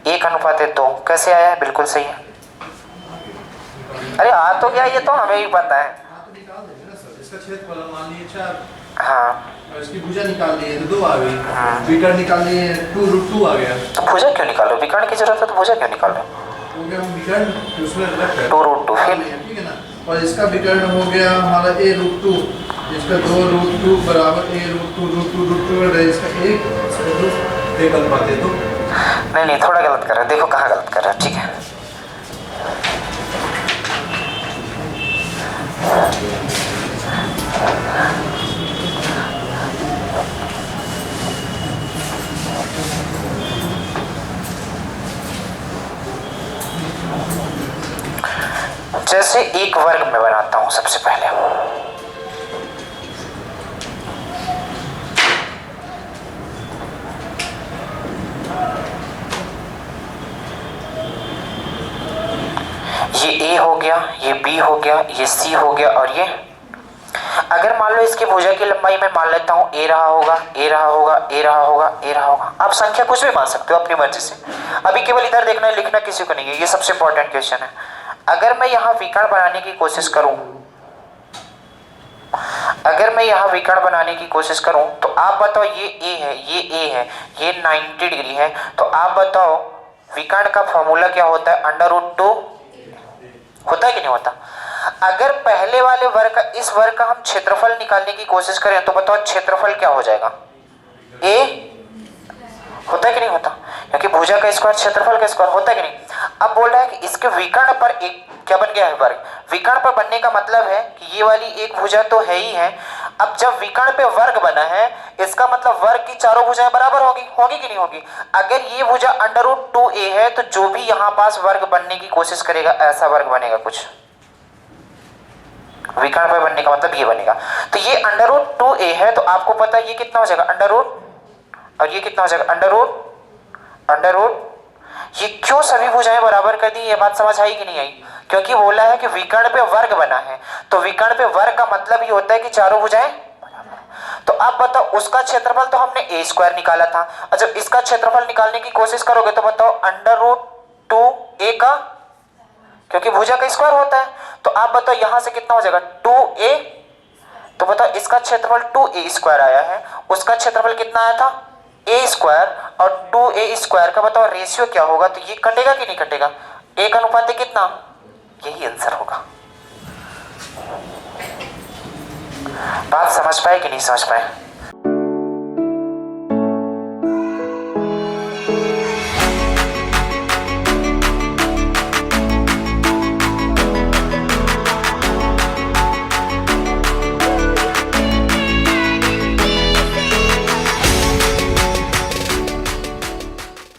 1:2 कैसे आया है? बिल्कुल सही है। अरे आ तो गया, ये तो हमें भी पता है। इसका क्षेत्रफल मान लीजिए 4, हाँ और इसकी भुजा निकाल लिए तो 2 आ गई। विकर्ण निकाल लिए 2√2 आ गया। तो भुजा क्यों निकालो? विकर्ण की जरूरत है तो भुजा क्यों निकालो? हो गया विकर्ण, उसमें रख 2√2 फिर ठीक है ना। और इसका विकर्ण हो गया हमारा a√2 इसका 2√2 बराबर a√2 है, इसका एक अनुपात है तो नहीं थोड़ा गलत कर रहा है, देखो कहाँ गलत कर रहा है। ठीक है, जैसे एक वर्ग में बनाता हूं सबसे पहले। ये a हो गया, ये b हो गया, ये c हो गया, और ये अगर मान लो इसकी भुजा की लंबाई मैं मान लेता हूं a रहा होगा, a रहा होगा, a रहा होगा, a रहा होगा। आप संख्या कुछ भी मान सकते हो अपनी मर्जी से। अभी केवल इधर देखना है, लिखना किसी को नहीं है, ये सबसे इंपॉर्टेंट क्वेश्चन है। अगर मैं यहाँ विकर्ण बनाने की कोशिश करूं, अगर मैं यहाँ विकर्ण बनाने की कोशिश करूं तो आप बताओ ये a है, ये a है, ये 90 डिग्री है, तो आप बताओ विकर्ण का फॉर्मूला क्या होता है? √2 होता है कि नहीं होता? अगर पहले वाले वर्ग का इस वर्ग का हम क्षेत्रफल निकालने की कोशिश करें तो बताओ क्षेत्रफल क्या हो जाएगा? a होता है कि नहीं होता? क्योंकि भुजा का स्क्वायर क्षेत्रफल का स्क्वायर होता है कि नहीं? अब बोल रहा है कि इसके विकर्ण पर एक क्या बन गया है? वर्ग। विकर्ण पर बनने का मतलब है कि ये वाली एक भुजा तो है ही है। अब जब विकर्ण पे वर्ग बना है, इसका मतलब वर्ग की चारों भुजाएं बराबर होगी कि नहीं होगी? अगर ये भुजा √2a है तो जो भी यहाँ पास वर्ग बनने की कोशिश करेगा ऐसा वर्ग बनेगा कुछ। विकर्ण पर बनने का मतलब ये बनेगा। तो ये √2a है तो आपको पता है ये कितना हो जाएगा? अंडर और ये कितना हो जाएगा? अंडर। ये क्यों सभी भुजाएं बराबर कर दी? ये बात समझ आई कि नहीं आई? क्योंकि बोला है कि विकर्ण पे वर्ग बना है, तो विकर्ण पे वर्ग का मतलब ये होता है कि चारों भुजाएं। तो आप बताओ उसका क्षेत्रफल तो हमने a² निकाला था, और जब इसका क्षेत्रफल निकालने की कोशिश करोगे तो बताओ √2a का, क्योंकि भुजा का स्क्वायर होता है। तो आप बताओ यहां से कितना हो जाएगा? 2a। तो बताओ इसका क्षेत्रफल 2a² आया है, उसका क्षेत्रफल कितना आया था? a² और 2a² का बताओ रेशियो क्या होगा? तो ये कटेगा कि नहीं कटेगा? एक अनुपात कितना? यही आंसर होगा। बात समझ पाए कि नहीं समझ पाए?